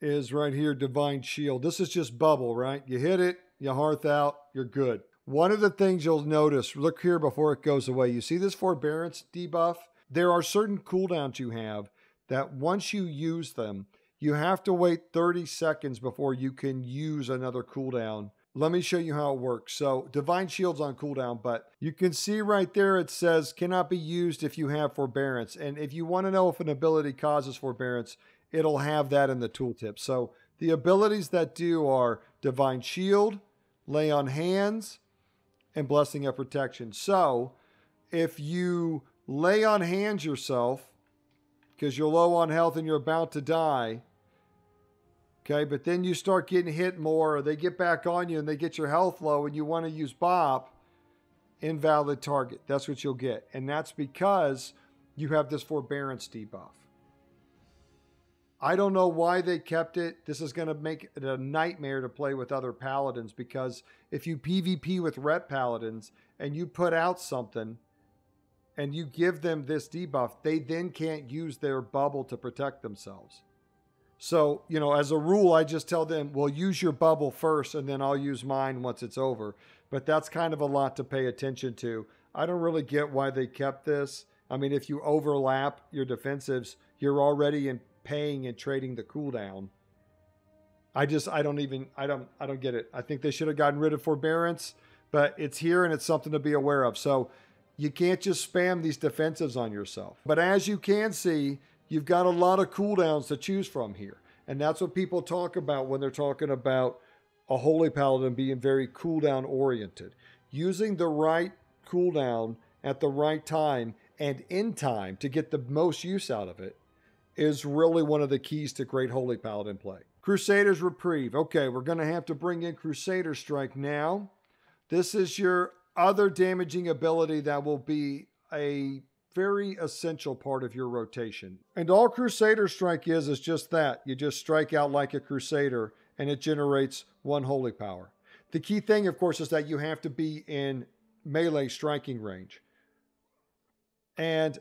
Speaker 1: is right here, Divine Shield. This is just bubble, right? You hit it, you hearth out, you're good. One of the things you'll notice, look here before it goes away. You see this Forbearance debuff? There are certain cooldowns you have that once you use them, you have to wait 30 seconds before you can use another cooldown. Let me show you how it works. So Divine Shield's on cooldown, but you can see right there it says cannot be used if you have Forbearance. And if you want to know if an ability causes Forbearance, it'll have that in the tooltip. So the abilities that do are Divine Shield, Lay on Hands, and Blessing of Protection. So if you lay on hands yourself, because you're low on health and you're about to die, okay, but then you start getting hit more, or they get back on you and they get your health low and you want to use Bop, invalid target. That's what you'll get. And that's because you have this Forbearance debuff. I don't know why they kept it. This is going to make it a nightmare to play with other paladins, because if you PvP with rep paladins and you put out something and you give them this debuff, they then can't use their bubble to protect themselves. So, you know, as a rule, I just tell them, well, use your bubble first and then I'll use mine once it's over. But that's kind of a lot to pay attention to. I don't really get why they kept this. I mean, if you overlap your defensives, you're already in paying and trading the cooldown. I don't get it. I think they should have gotten rid of Forbearance, but it's here and it's something to be aware of. So you can't just spam these defensives on yourself. But as you can see, you've got a lot of cooldowns to choose from here. And that's what people talk about when they're talking about a Holy Paladin being very cooldown oriented. Using the right cooldown at the right time and in time to get the most use out of it is really one of the keys to great Holy Paladin play. Crusader's Reprieve. Okay, we're going to have to bring in Crusader Strike now. This is your other damaging ability that will be a very essential part of your rotation. And all Crusader Strike is just that. You just strike out like a Crusader and it generates one holy power. The key thing, of course, is that you have to be in melee striking range. And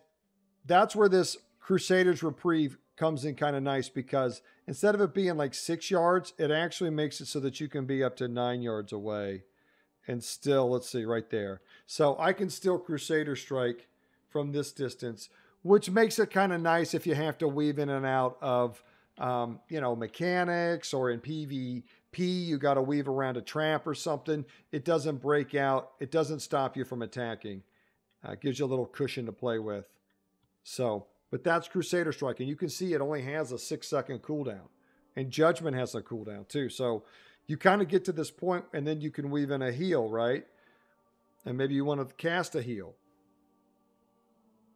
Speaker 1: that's where this Crusader's Reprieve comes in kind of nice, because instead of it being like 6 yards, it actually makes it so that you can be up to 9 yards away. And still, let's see, right there. So I can still Crusader Strike from this distance, which makes it kind of nice if you have to weave in and out of, mechanics, or in PvP, you got to weave around a trap or something. It doesn't break out. It doesn't stop you from attacking. It gives you a little cushion to play with. So, but that's Crusader Strike. And you can see it only has a 6-second cooldown. And Judgment has a cooldown too. So you kind of get to this point and then you can weave in a heal, right? And maybe you want to cast a heal.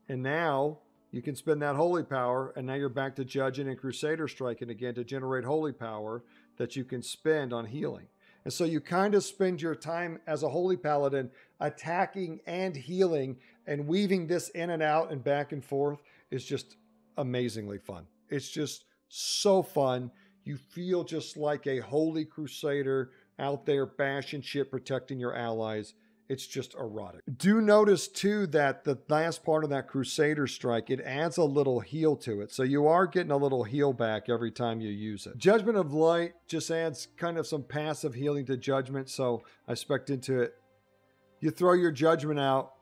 Speaker 1: And now you can spend that holy power, and now you're back to judging and Crusader Striking again to generate holy power that you can spend on healing. And so you kind of spend your time as a Holy Paladin attacking and healing, and weaving this in and out and back and forth is just amazingly fun. It's just so fun. You feel just like a holy crusader out there bashing shit, protecting your allies. It's just erotic. Do notice too that the last part of that Crusader Strike, it adds a little heal to it. So you are getting a little heal back every time you use it. Judgment of Light just adds kind of some passive healing to Judgment. So I spec'd into it. You throw your Judgment out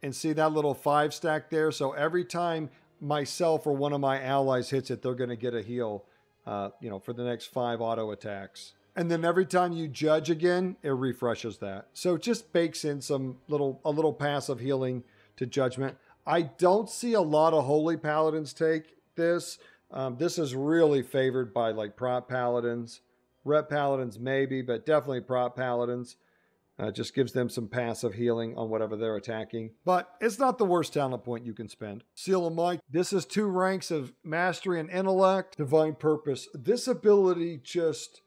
Speaker 1: and see that little 5-stack there. So every time myself or one of my allies hits it, they're going to get a heal, for the next 5 auto attacks. And then every time you judge again, it refreshes that. So it just bakes in a little passive healing to Judgment. I don't see a lot of Holy Paladins take this. This is really favored by like prop Paladins. Rep Paladins maybe, but definitely prop Paladins. Just gives them some passive healing on whatever they're attacking. But it's not the worst talent point you can spend. Seal of Might. This is 2 ranks of Mastery and Intellect. Divine Purpose. This ability just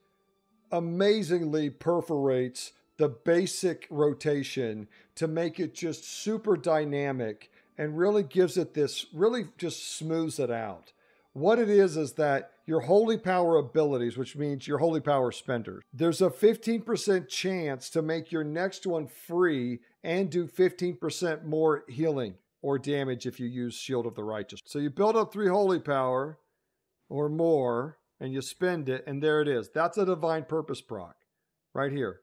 Speaker 1: amazingly perforates the basic rotation to make it just super dynamic and really gives it this, really just smooths it out. What it is that your holy power abilities, which means your holy power spenders, there's a 15% chance to make your next one free and do 15% more healing or damage if you use Shield of the Righteous. So you build up 3 holy power or more and you spend it, and there it is. That's a Divine Purpose proc right here.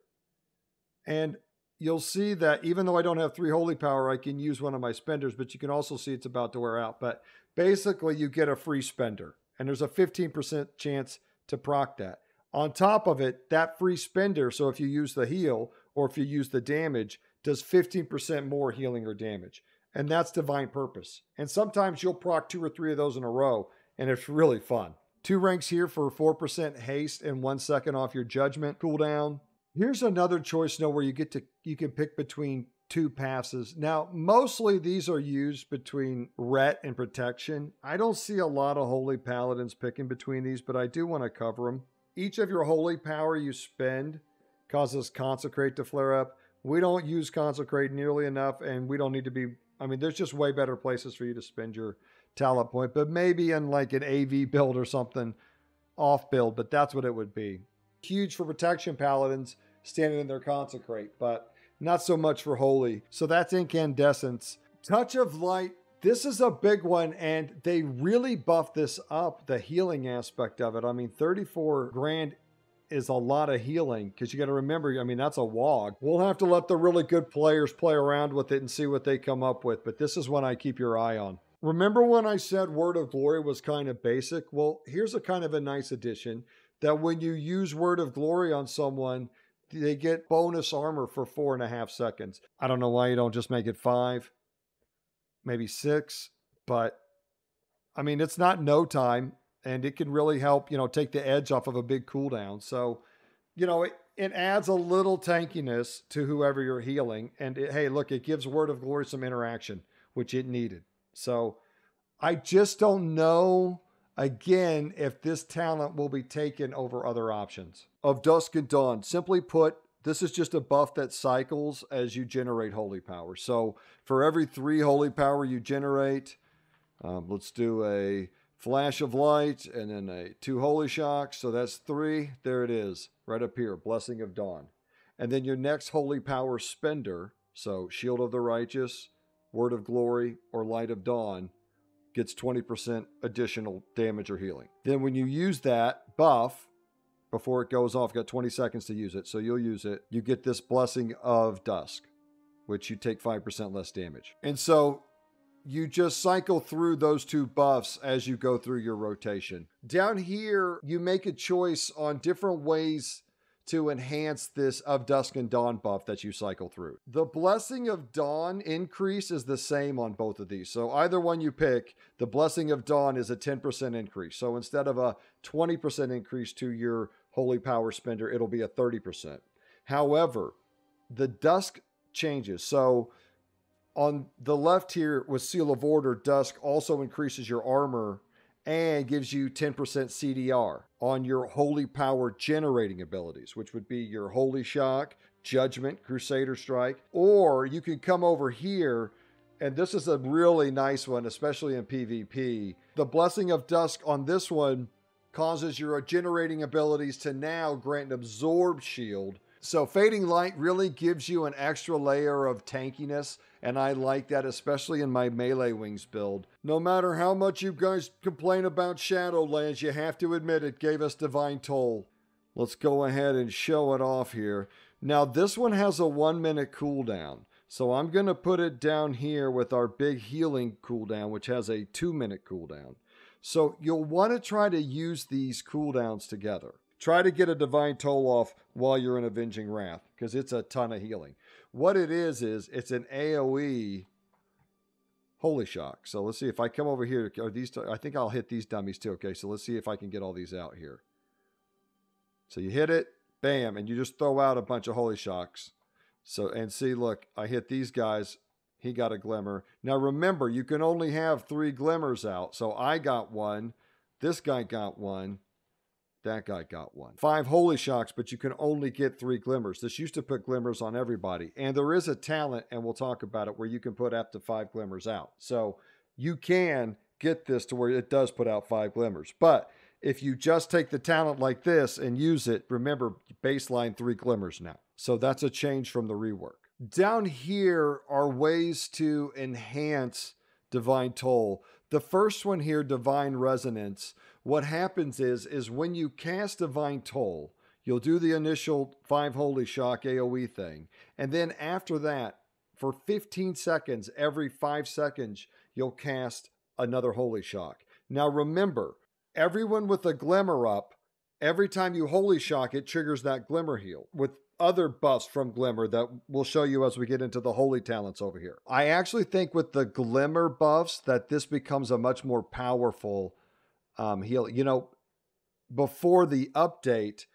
Speaker 1: And you'll see that even though I don't have 3 holy power, I can use one of my spenders, but you can also see it's about to wear out. But basically, you get a free spender, and there's a 15% chance to proc that. On top of it, that free spender, so if you use the heal or if you use the damage, does 15% more healing or damage. And that's Divine Purpose. And sometimes you'll proc 2 or 3 of those in a row, and it's really fun. 2 ranks here for 4% haste and 1 second off your Judgment cooldown. Here's another choice now where you can pick between 2 passes. Now, mostly these are used between Ret and Protection. I don't see a lot of Holy Paladins picking between these, but I do want to cover them. Each of your holy power you spend causes Consecrate to flare up. We don't use Consecrate nearly enough, and we don't need to be, I mean, there's just way better places for you to spend your talent point, but maybe in like an AV build or something off build, but that's what it would be. Huge for Protection Paladins standing in their Consecrate, but not so much for Holy. So that's Incandescence. Touch of Light, this is a big one, and they really buffed this up, the healing aspect of it. I mean, 34 grand is a lot of healing, because you got to remember, I mean, that's a WOG. We'll have to let the really good players play around with it and see what they come up with, but this is one I keep your eye on. Remember when I said Word of Glory was kind of basic? Well, here's a kind of a nice addition, that when you use Word of Glory on someone, they get bonus armor for 4.5 seconds. I don't know why you don't just make it 5, maybe 6, but I mean, it's not no time, and it can really help, you know, take the edge off of a big cooldown. So, you know, it adds a little tankiness to whoever you're healing. And hey, look, it gives Word of Glory some interaction, which it needed. So I just don't know, again, if this talent will be taken over other options. Of Dusk and Dawn, simply put, this is just a buff that cycles as you generate holy power. So for every 3 holy power you generate, let's do a Flash of Light and then 2 holy shocks. So that's 3. There it is, right up here, Blessing of Dawn. And then your next holy power spender, so Shield of the Righteous, Word of Glory, or Light of Dawn, gets 20% additional damage or healing. Then when you use that buff, before it goes off, got 20 seconds to use it, so you'll use it, you get this Blessing of Dusk, which you take 5% less damage. And so you just cycle through those 2 buffs as you go through your rotation. Down here, you make a choice on different ways to enhance this Of Dusk and Dawn buff that you cycle through. The Blessing of Dawn increase is the same on both of these. So either one you pick, the Blessing of Dawn is a 10% increase. So instead of a 20% increase to your holy power spender, it'll be a 30%. However, the Dusk changes. So on the left here with Seal of Order, Dusk also increases your armor and gives you 10% CDR on your holy power generating abilities, which would be your Holy Shock, Judgment, Crusader Strike, or you can come over here, and this is a really nice one, especially in PvP. The Blessing of Dusk on this one causes your generating abilities to now grant an absorb shield. So Fading Light really gives you an extra layer of tankiness, and I like that, especially in my Melee Wings build. No matter how much you guys complain about Shadowlands, you have to admit it gave us Divine Toll. Let's go ahead and show it off here. Now this one has a 1-minute cooldown, so I'm going to put it down here with our big healing cooldown, which has a 2-minute cooldown. So you'll want to try to use these cooldowns together. Try to get a Divine Toll off while you're in Avenging Wrath, because it's a ton of healing. What it is it's an AoE Holy Shock. So let's see if I come over here. Are these? I think I'll hit these dummies too. Okay, so let's see if I can get all these out here. So you hit it, bam, and you just throw out a bunch of Holy Shocks. So, and see, look, I hit these guys. He got a Glimmer. Now remember, you can only have 3 Glimmers out. So I got one. This guy got one. That guy got one. 5 Holy Shocks, but you can only get 3 Glimmers. This used to put Glimmers on everybody. And there is a talent, and we'll talk about it, where you can put up to 5 Glimmers out. So you can get this to where it does put out 5 Glimmers. But if you just take the talent like this and use it, remember, baseline 3 Glimmers now. So that's a change from the rework. Down here are ways to enhance Divine Toll. The first one here, Divine Resonance. What happens is when you cast Divine Toll, you'll do the initial 5 Holy Shock AoE thing. And then after that, for 15 seconds, every 5 seconds, you'll cast another Holy Shock. Now remember, everyone with a Glimmer up, every time you Holy Shock, it triggers that Glimmer heal with other buffs from Glimmer that we'll show you as we get into the holy talents over here. I actually think with the Glimmer buffs that this becomes a much more powerful heal. You know, before the update,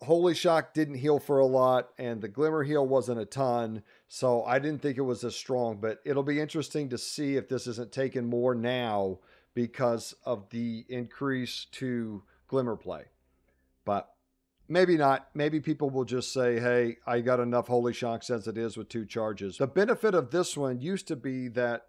Speaker 1: Holy Shock didn't heal for a lot and the Glimmer heal wasn't a ton, so I didn't think it was as strong, but it'll be interesting to see if this isn't taken more now because of the increase to Glimmer play. But maybe not. Maybe people will just say, hey, I got enough Holy Shocks as it is with 2 charges. The benefit of this one used to be that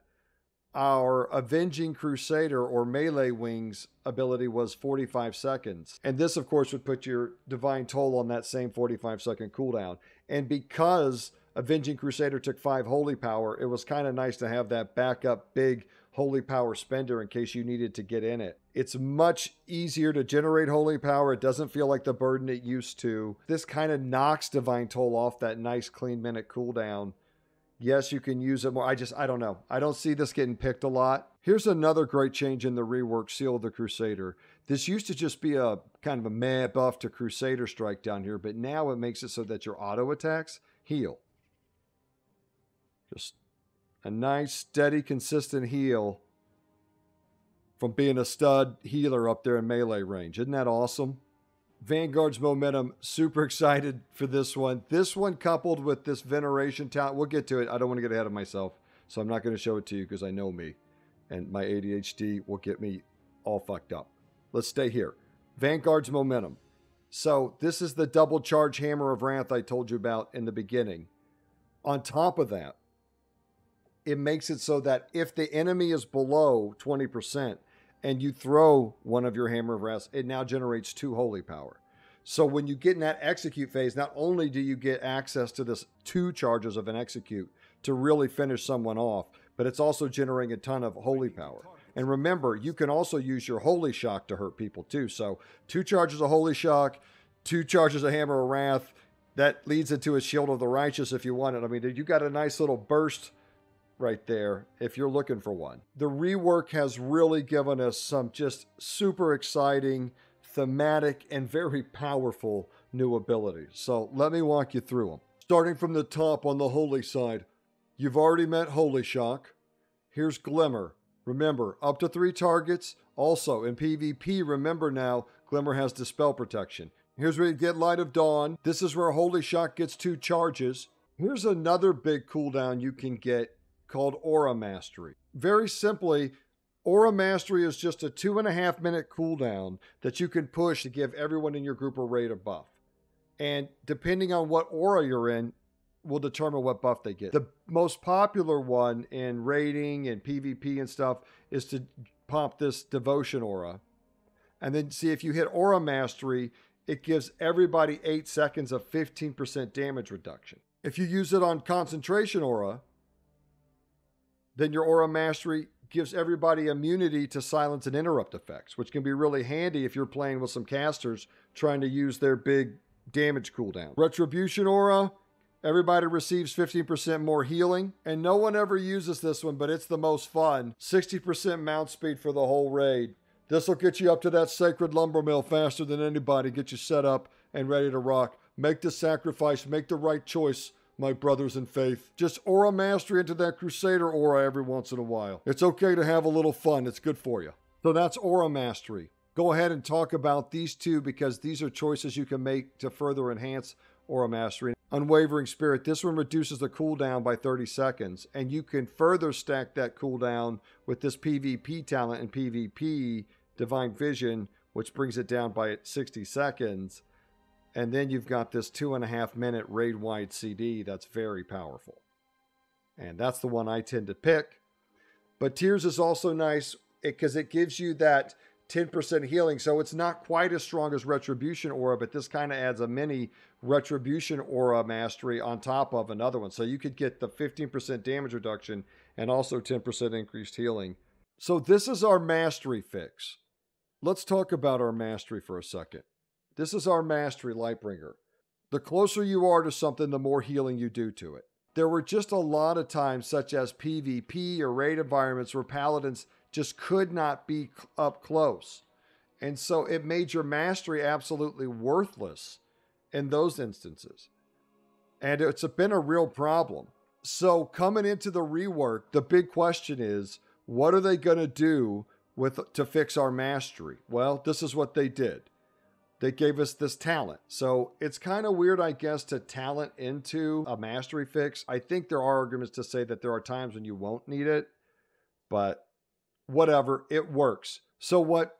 Speaker 1: our Avenging Crusader or Melee Wings ability was 45 seconds. And this, of course, would put your Divine Toll on that same 45-second cooldown. And because Avenging Crusader took 5 Holy Power, it was kind of nice to have that backup big Holy Power spender in case you needed to get in it. It's much easier to generate Holy Power. It doesn't feel like the burden it used to. This kind of knocks Divine Toll off that nice clean minute cooldown. Yes, you can use it more. I don't know. I don't see this getting picked a lot. Here's another great change in the rework, Seal of the Crusader. This used to just be a kind of a meh buff to Crusader Strike down here, but now it makes it so that your auto attacks heal. Just a nice, steady, consistent heal from being a stud healer up there in melee range. Isn't that awesome? Vanguard's Momentum, super excited for this one. This one coupled with this Veneration talent, we'll get to it. I don't want to get ahead of myself, so I'm not going to show it to you because I know me. And my ADHD will get me all fucked up. Let's stay here. Vanguard's Momentum. So this is the double charge Hammer of Wrath I told you about in the beginning. On top of that, it makes it so that if the enemy is below 20%, and you throw one of your Hammer of Wrath, it now generates 2 Holy Power. So when you get in that execute phase, not only do you get access to this 2 charges of an execute to really finish someone off, but it's also generating a ton of Holy Power. And remember, you can also use your Holy Shock to hurt people too. So 2 charges of Holy Shock, 2 charges of Hammer of Wrath, that leads into a Shield of the Righteous if you want it. I mean, you got a nice little burst right there if you're looking for one. The rework has really given us some just super exciting, thematic, and very powerful new abilities. So let me walk you through them. Starting from the top on the Holy side, you've already met Holy Shock. Here's Glimmer. Remember, up to 3 targets. Also, in PvP, remember now, Glimmer has Dispel Protection. Here's where you get Light of Dawn. This is where Holy Shock gets 2 charges. Here's another big cooldown you can get called Aura Mastery. Very simply, Aura Mastery is just a 2.5 minute cooldown that you can push to give everyone in your group a rate of buff. And depending on what aura you're in, will determine what buff they get. The most popular one in raiding and PvP and stuff is to pop this Devotion Aura. And then see if you hit Aura Mastery, it gives everybody 8 seconds of 15% damage reduction. If you use it on Concentration Aura, then your Aura Mastery gives everybody immunity to silence and interrupt effects, which can be really handy if you're playing with some casters trying to use their big damage cooldown. Retribution Aura, everybody receives 15% more healing, and no one ever uses this one, but it's the most fun. 60% mount speed for the whole raid. This will get you up to that Sacred Lumber Mill faster than anybody, get you set up and ready to rock. Make the sacrifice, make the right choice my brothers in faith. Just aura mastery into that Crusader aura every once in a while. It's okay to have a little fun. It's good for you. So that's aura mastery. Go ahead and talk about these two because these are choices you can make to further enhance aura mastery. Unwavering Spirit. This one reduces the cooldown by 30 seconds, and you can further stack that cooldown with this PvP talent and PvP Divine Vision, which brings it down by 60 seconds. And then you've got this 2.5 minute raid-wide CD that's very powerful. And that's the one I tend to pick. But Tears is also nice because it gives you that 10% healing. So it's not quite as strong as Retribution Aura, but this kind of adds a mini Retribution Aura mastery on top of another one. So you could get the 15% damage reduction and also 10% increased healing. So this is our mastery fix. Let's talk about our mastery for a second. This is our mastery Lightbringer. The closer you are to something, the more healing you do to it. There were just a lot of times, such as PvP or raid environments, where paladins just could not be up close. And so it made your mastery absolutely worthless in those instances. And it's been a real problem. So coming into the rework, the big question is, what are they going to do to fix our mastery? Well, this is what they did. They gave us this talent. So it's kind of weird, I guess, to talent into a mastery fix. I think there are arguments to say that there are times when you won't need it, but whatever, it works. So what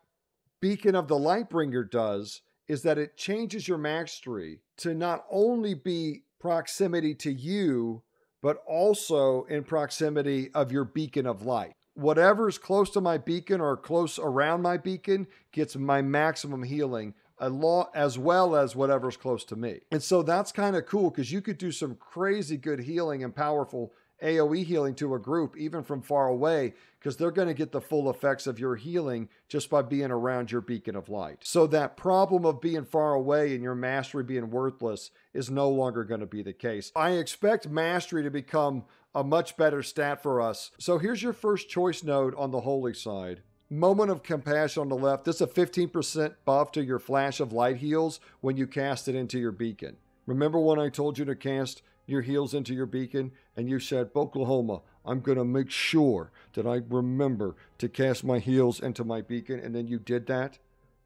Speaker 1: Beacon of the Lightbringer does is that it changes your mastery to not only be proximity to you, but also in proximity of your Beacon of Light. Whatever's close to my beacon or close around my beacon gets my maximum healing, as well as whatever's close to me. And so that's kind of cool because you could do some crazy good healing and powerful AoE healing to a group, even from far away, because they're going to get the full effects of your healing just by being around your Beacon of Light. So that problem of being far away and your mastery being worthless is no longer going to be the case. I expect mastery to become a much better stat for us. So here's your first choice node on the holy side. Moment of Compassion on the left. This is a 15% buff to your Flash of Light heals when you cast it into your beacon. Remember when I told you to cast your heals into your beacon and you said, Oklahoma, I'm going to make sure that I remember to cast my heals into my beacon, and then you did that?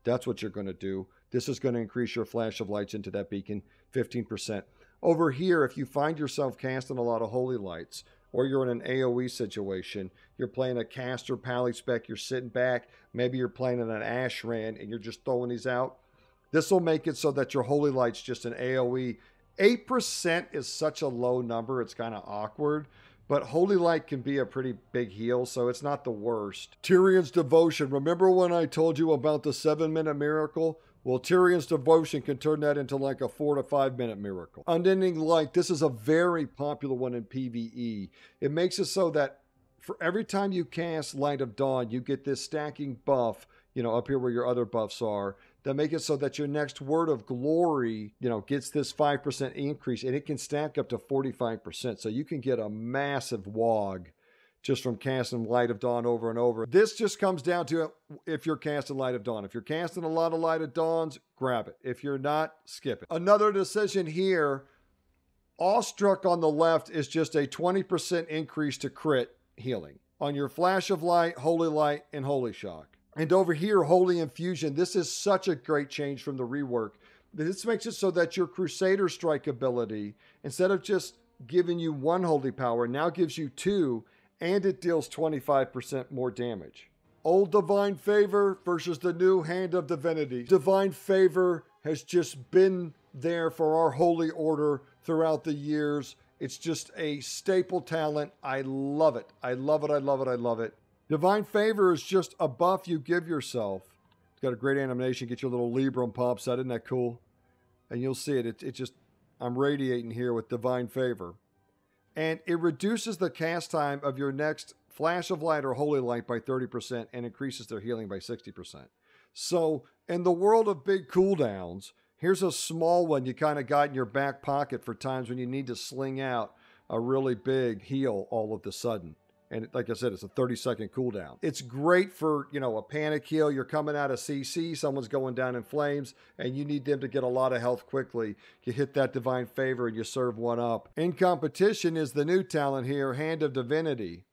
Speaker 1: That's what you're going to do. This is going to increase your Flash of Lights into that beacon 15%. Over here, if you find yourself casting a lot of Holy Lights, or you're in an AoE situation, you're playing a caster pally spec, you're sitting back, maybe you're playing in an Ashran and you're just throwing these out, this will make it so that your Holy Light's just an AoE. 8% is such a low number, it's kind of awkward, but Holy Light can be a pretty big heal, so it's not the worst. Tyrion's Devotion. Remember when I told you about the 7-minute miracle? Well, Tyrion's Devotion can turn that into like a 4 to 5 minute miracle. Unending Light. This is a very popular one in PvE. It makes it so that for every time you cast Light of Dawn, you get this stacking buff, up here where your other buffs are, that make it so that your next Word of Glory, gets this 5% increase, and it can stack up to 45%. So you can get a massive wog just from casting Light of Dawn over and over. This just comes down to if you're casting Light of Dawn. If you're casting a lot of Light of Dawns, grab it. If you're not, skip it. Another decision here, Awestruck on the left is just a 20% increase to crit healing on your Flash of Light, Holy Light, and Holy Shock. And over here, Holy Infusion. This is such a great change from the rework. This makes it so that your Crusader strike ability, instead of just giving you one holy power, now gives you 2, and it deals 25% more damage. Old Divine Favor versus the new Hand of Divinity. Divine Favor has just been there for our Holy Order throughout the years. It's just a staple talent. I love it. I love it. I love it. I love it. Divine Favor is just a buff you give yourself. It's got a great animation. Get your little Libram pops out. Isn't that cool? And you'll see it. It just, I'm radiating here with Divine Favor. And it reduces the cast time of your next Flash of Light or Holy Light by 30% and increases their healing by 60%. So in the world of big cooldowns, here's a small one you kind of got in your back pocket for times when you need to sling out a really big heal all of a sudden. And like I said, it's a 30-second cooldown. It's great for, you know, a panic heal. You're coming out of CC, someone's going down in flames, and you need them to get a lot of health quickly. You hit that Divine Favor and you serve one up. In competition is the new talent here, Hand of Divinity.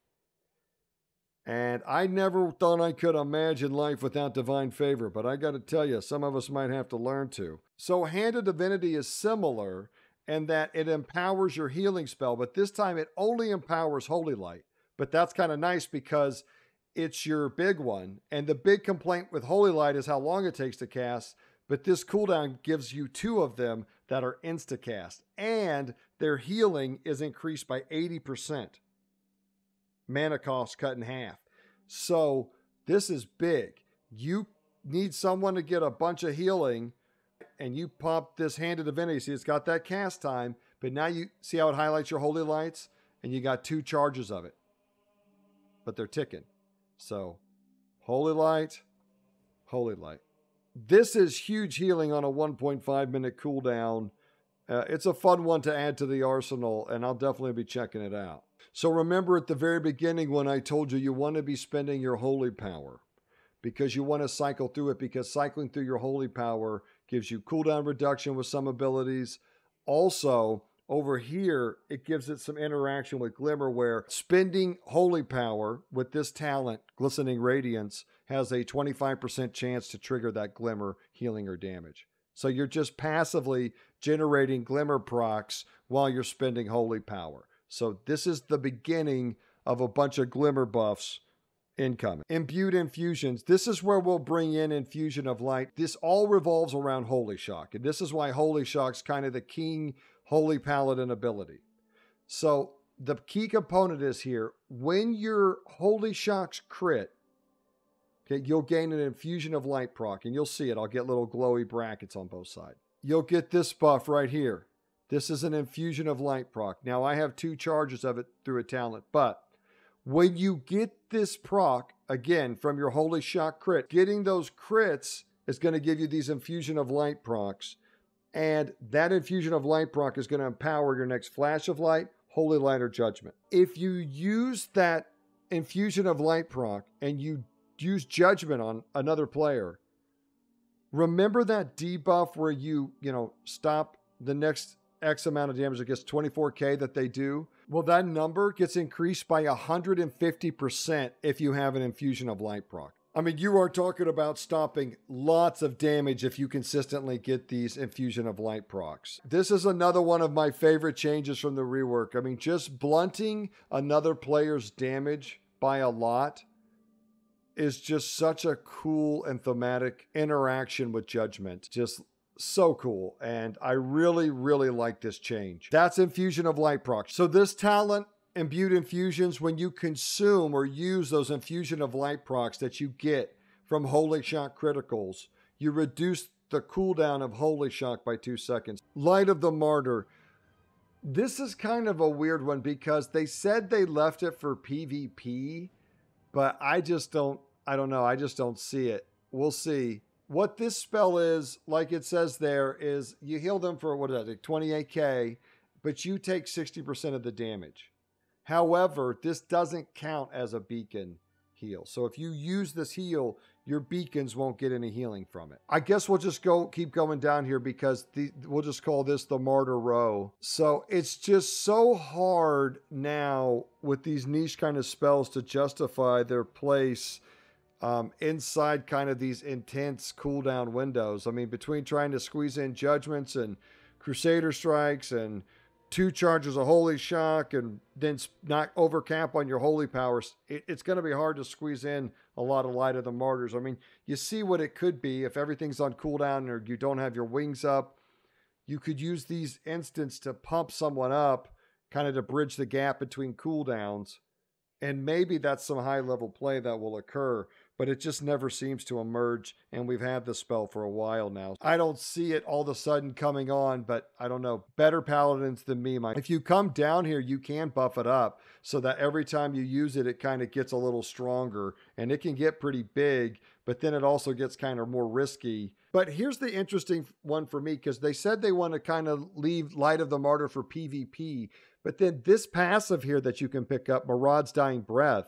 Speaker 1: And I never thought I could imagine life without Divine Favor, but I got to tell you, some of us might have to learn to. So Hand of Divinity is similar in that it empowers your healing spell, but this time it only empowers Holy Light. But that's kind of nice because it's your big one. And the big complaint with Holy Light is how long it takes to cast. But this cooldown gives you 2 of them that are insta-cast. And their healing is increased by 80%. Mana cost cut in half. So this is big. You need someone to get a bunch of healing. And you pop this Hand of Divinity. See, it's got that cast time. But now you see how it highlights your Holy Lights? And you got 2 charges of it. But they're ticking. So, Holy Light, Holy Light. This is huge healing on a 1.5 minute cooldown. It's a fun one to add to the arsenal, and I'll definitely be checking it out. So remember at the very beginning when I told you want to be spending your holy power because you want to cycle through it, because cycling through your holy power gives you cooldown reduction with some abilities. Also, over here, it gives it some interaction with Glimmer where spending Holy Power with this talent, Glistening Radiance, has a 25% chance to trigger that Glimmer healing or damage. So you're just passively generating Glimmer procs while you're spending Holy Power. So this is the beginning of a bunch of Glimmer buffs incoming. Imbued Infusions. This is where we'll bring in Infusion of Light. This all revolves around Holy Shock. And this is why Holy Shock's kind of the king Holy Paladin ability. So the key component is here, when your Holy Shock's crit, okay, you'll gain an Infusion of Light proc, and you'll see it. I'll get little glowy brackets on both sides. You'll get this buff right here. This is an Infusion of Light proc. Now I have 2 charges of it through a talent, but when you get this proc, again, from your Holy Shock crit, getting those crits is going to give you these Infusion of Light procs. And that Infusion of Light proc is going to empower your next Flash of Light, Holy Light, or Judgment. If you use that Infusion of Light proc and you use Judgment on another player, remember that debuff where you stop the next X amount of damage against 24k that they do? Well, that number gets increased by 150% if you have an Infusion of Light proc. I mean, you are talking about stopping lots of damage if you consistently get these Infusion of Light procs. This is another one of my favorite changes from the rework. I mean, just blunting another player's damage by a lot is just such a cool and thematic interaction with Judgment. Just so cool. And I really, really like this change. That's Infusion of Light procs. So this talent, Imbued Infusions, when you consume or use those Infusion of Light procs that you get from Holy Shock criticals, you reduce the cooldown of Holy Shock by 2 seconds. Light of the Martyr. This is kind of a weird one because they said they left it for PvP, but I don't know. I just don't see it. We'll see. What this spell is, like it says there, is you heal them for, 28k, but you take 60% of the damage. However, this doesn't count as a beacon heal. So if you use this heal, your beacons won't get any healing from it. I guess we'll just keep going down here because we'll just call this the Martyr Row. So it's just so hard now with these niche kind of spells to justify their place inside kind of these intense cooldown windows. I mean, between trying to squeeze in Judgments and Crusader Strikes and 2 charges of Holy Shock and then not overcap on your Holy Powers, it's going to be hard to squeeze in a lot of Light of the Martyrs. I mean, you see what it could be if everything's on cooldown or you don't have your wings up. You could use these instants to pump someone up, kind of to bridge the gap between cooldowns. And maybe that's some high-level play that will occur, but it just never seems to emerge, and we've had the spell for a while now. I don't see it all of a sudden coming on, but I don't know. Better paladins than me, Mike. If you come down here, you can buff it up so that every time you use it, it kind of gets a little stronger, and it can get pretty big, but then it also gets kind of more risky But here's the interesting one for me, because they said they want to kind of leave Light of the Martyr for PvP, but then this passive here that you can pick up, Maraud's Dying Breath,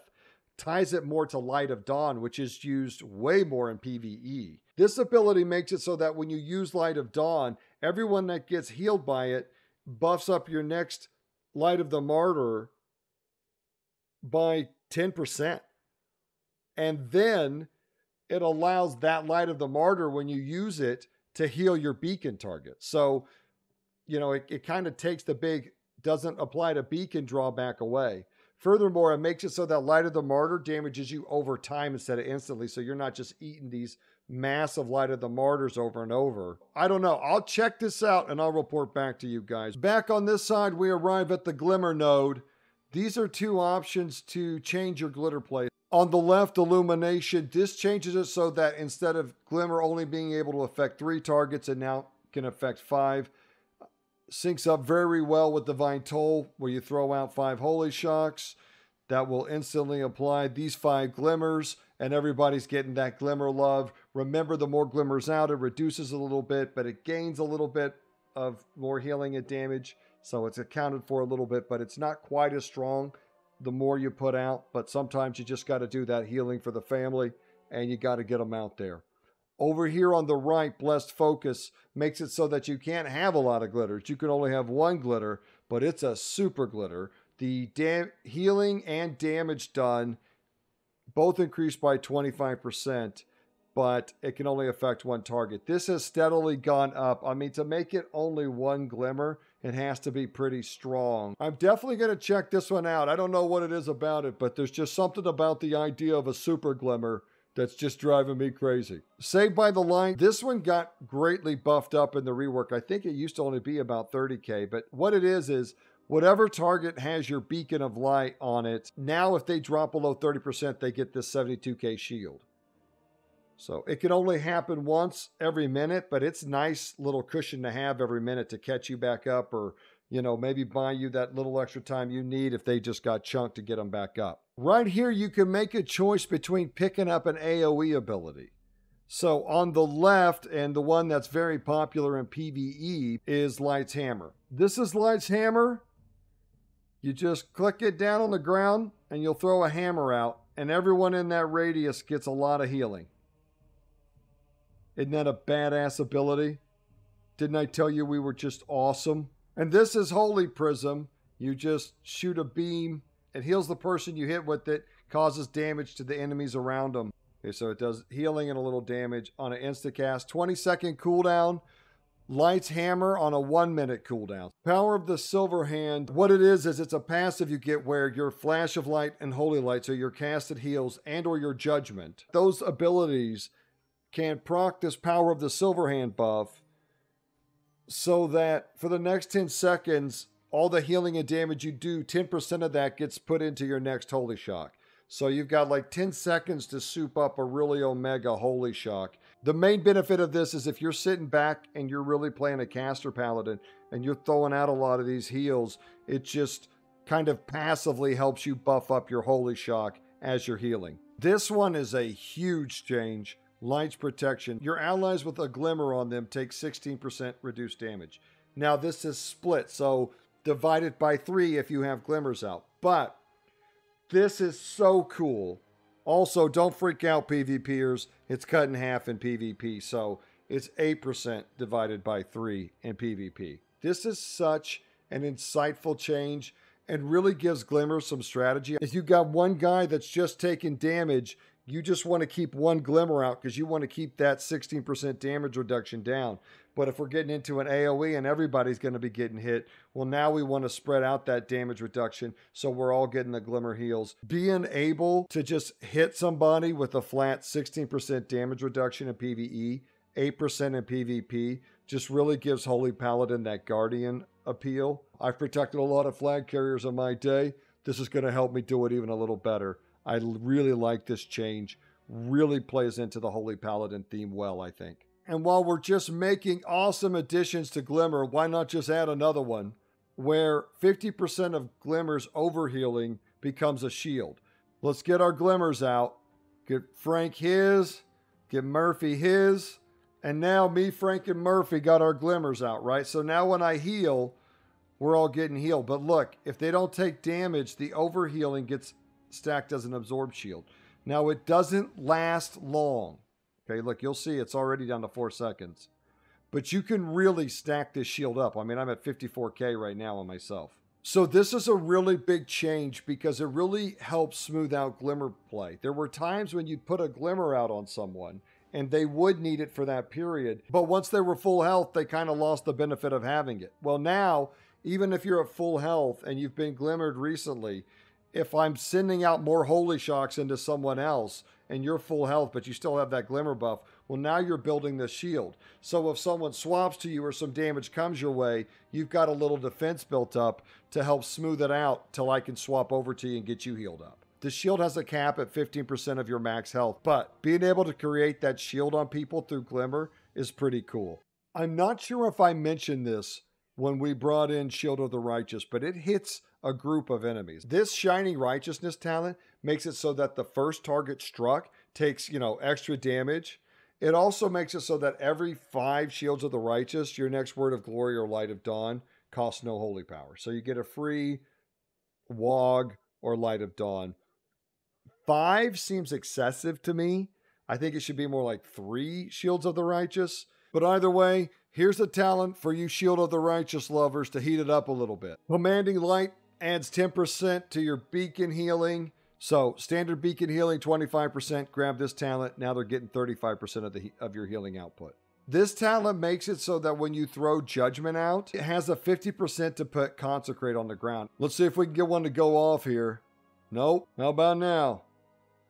Speaker 1: ties it more to Light of Dawn, which is used way more in PvE. This ability makes it so that when you use Light of Dawn, everyone that gets healed by it buffs up your next Light of the Martyr by 10%. And then it allows that Light of the Martyr, when you use it, to heal your beacon target. So, you know, it kind of takes the big doesn't apply to beacon drawback away. Furthermore, it makes it so that Light of the Martyr damages you over time instead of instantly, so you're not just eating these massive Light of the Martyrs over and over. I don't know. I'll check this out and I'll report back to you guys. Back on this side, we arrive at the Glimmer node. These are two options to change your glitter play. On the left, Illumination. This changes it so that instead of Glimmer only being able to affect 3 targets, it now can affect 5. Syncs up very well with Divine Toll, where you throw out 5 Holy Shocks. That will instantly apply these 5 Glimmers, and everybody's getting that Glimmer love. Remember, the more Glimmers out, it reduces a little bit, but it gains a little bit of more healing and damage. So it's accounted for a little bit, but it's not quite as strong the more you put out. But sometimes you just got to do that healing for the family, and you got to get them out there. Over here on the right, Blessed Focus makes it so that you can't have a lot of glitters. You can only have 1 glitter, but it's a super glitter. The healing and damage done both increased by 25%, but it can only affect 1 target. This has steadily gone up. I mean, to make it only 1 glimmer, it has to be pretty strong. I'm definitely going to check this one out. I don't know what it is about it, but there's just something about the idea of a super glimmer that's just driving me crazy. Saved by the Line. This one got greatly buffed up in the rework. I think it used to only be about 30k, but what it is whatever target has your Beacon of Light on it, now if they drop below 30%, they get this 72k shield. So it can only happen once every minute, but it's nice little cushion to have every minute to catch you back up, or, you know, maybe buy you that little extra time you need if they just got chunked to get them back up. Right here, you can make a choice between picking up an AoE ability. So on the left, and the one that's very popular in PvE, is Light's Hammer. This is Light's Hammer. You just click it down on the ground and you'll throw a hammer out, and everyone in that radius gets a lot of healing. Isn't that a badass ability? Didn't I tell you we were just awesome? And this is Holy Prism. You just shoot a beam. It heals the person you hit with it, causes damage to the enemies around them. Okay, so it does healing and a little damage on an instacast. 20-second cooldown. Light's Hammer on a 1-minute cooldown. Power of the Silver Hand. What it is it's a passive you get where your Flash of Light and Holy Light, so your casted heals and or your Judgment, those abilities can proc this Power of the Silver Hand buff, so that for the next 10 seconds, all the healing and damage you do, 10% of that gets put into your next Holy Shock. So you've got like 10 seconds to soup up a really omega Holy Shock. The main benefit of this is if you're sitting back and you're really playing a caster paladin and you're throwing out a lot of these heals, it just kind of passively helps you buff up your Holy Shock as you're healing. This one is a huge change. Light's Protection. Your allies with a Glimmer on them take 16% reduced damage. Now this is split, so divide it by 3 if you have Glimmers out. But this is so cool. Also, don't freak out, PvPers. It's cut in half in PvP, so it's 8% divided by 3 in PvP. This is such an insightful change and really gives Glimmer some strategy. If you got one guy that's just taking damage, you just want to keep one Glimmer out because you want to keep that 16% damage reduction down. But if we're getting into an AoE and everybody's going to be getting hit, well, now we want to spread out that damage reduction so we're all getting the Glimmer heals. Being able to just hit somebody with a flat 16% damage reduction in PvE, 8% in PvP, just really gives Holy Paladin that Guardian appeal. I've protected a lot of flag carriers in my day. This is going to help me do it even a little better. I really like this change. Really plays into the Holy Paladin theme well, I think. And while we're just making awesome additions to Glimmer, why not just add another one where 50% of Glimmer's overhealing becomes a shield? Let's get our Glimmers out. Get Frank his, get Murphy his, And now me, Frank, and Murphy got our glimmers out, right? So now when I heal, we're all getting healed. But look, if they don't take damage, the overhealing gets stacked as an absorb shield. Now it doesn't last long. Okay, look, you'll see it's already down to 4 seconds. But you can really stack this shield up. I mean, I'm at 54k right now on myself. So this is a really big change because it really helps smooth out glimmer play. There were times when you'd put a glimmer out on someone and they would need it for that period. But once they were full health, they kind of lost the benefit of having it. Well, now, even if you're at full health and you've been glimmered recently, if I'm sending out more holy shocks into someone else and you're full health, but you still have that glimmer buff, well, now you're building the shield. So if someone swaps to you or some damage comes your way, you've got a little defense built up to help smooth it out till I can swap over to you and get you healed up. The shield has a cap at 15% of your max health, but being able to create that shield on people through Glimmer is pretty cool. I'm not sure if I mentioned this when we brought in Shield of the Righteous, but it hits a group of enemies. This Shining Righteousness talent makes it so that the first target struck takes, extra damage. It also makes it so that every 5 Shields of the Righteous, your next Word of Glory or Light of Dawn costs no holy power. So you get a free Wog or Light of Dawn. 5 seems excessive to me. I think it should be more like 3 Shields of the Righteous. But either way, here's a talent for you Shield of the Righteous lovers to heat it up a little bit. Commanding Light adds 10% to your beacon healing. So standard beacon healing, 25%. Grab this talent. Now they're getting 35% of your healing output. This talent makes it so that when you throw Judgment out, it has a 50% to put Consecrate on the ground. Let's see if we can get one to go off here. Nope. How about now?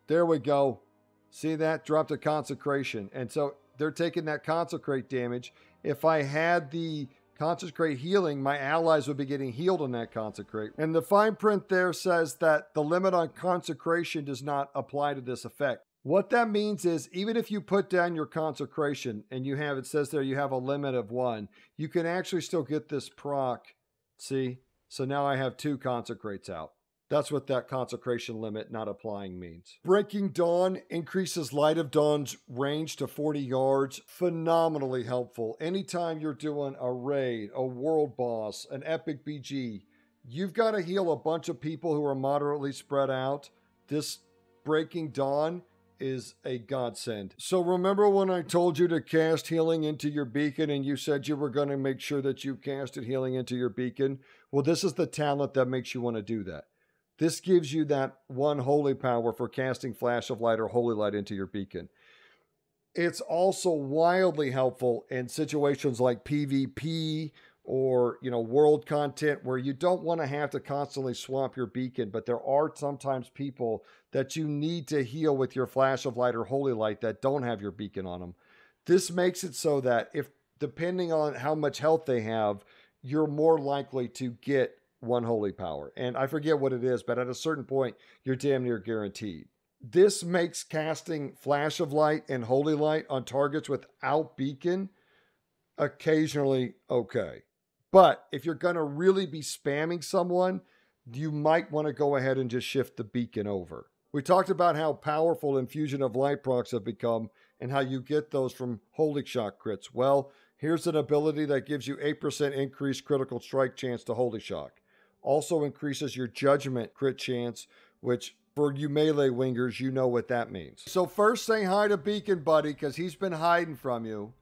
Speaker 1: There we go. See that? Dropped a Consecration. And so they're taking that Consecrate damage. If I had the Consecrate healing, my allies would be getting healed on that Consecrate. And the fine print there says that the limit on Consecration does not apply to this effect. What that means is even if you put down your Consecration and you have, it says there you have a limit of 1, you can actually still get this proc. See? So now I have 2 Consecrates out. That's what that Consecration limit not applying means. Breaking Dawn increases Light of Dawn's range to 40 yards. Phenomenally helpful. Anytime you're doing a raid, a world boss, an epic BG, you've got to heal a bunch of people who are moderately spread out. This Breaking Dawn is a godsend. So remember when I told you to cast healing into your beacon and you said you were going to make sure that you casted healing into your beacon? Well, this is the talent that makes you want to do that. This gives you that 1 holy power for casting Flash of Light or Holy Light into your beacon. It's also wildly helpful in situations like PvP or, world content where you don't want to have to constantly swap your beacon, but there are sometimes people that you need to heal with your Flash of Light or Holy Light that don't have your beacon on them. This makes it so that if, depending on how much health they have, you're more likely to get 1 holy power. And I forget what it is, but at a certain point, you're damn near guaranteed. This makes casting Flash of Light and Holy Light on targets without beacon occasionally okay. But if you're going to really be spamming someone, you might want to go ahead and just shift the beacon over. We talked about how powerful Infusion of Light procs have become and how you get those from Holy Shock crits. Well, here's an ability that gives you 8% increased critical strike chance to Holy Shock. Also increases your Judgment crit chance, which for you melee wingers, you know what that means. So first say hi to Beacon Buddy, because he's been hiding from you.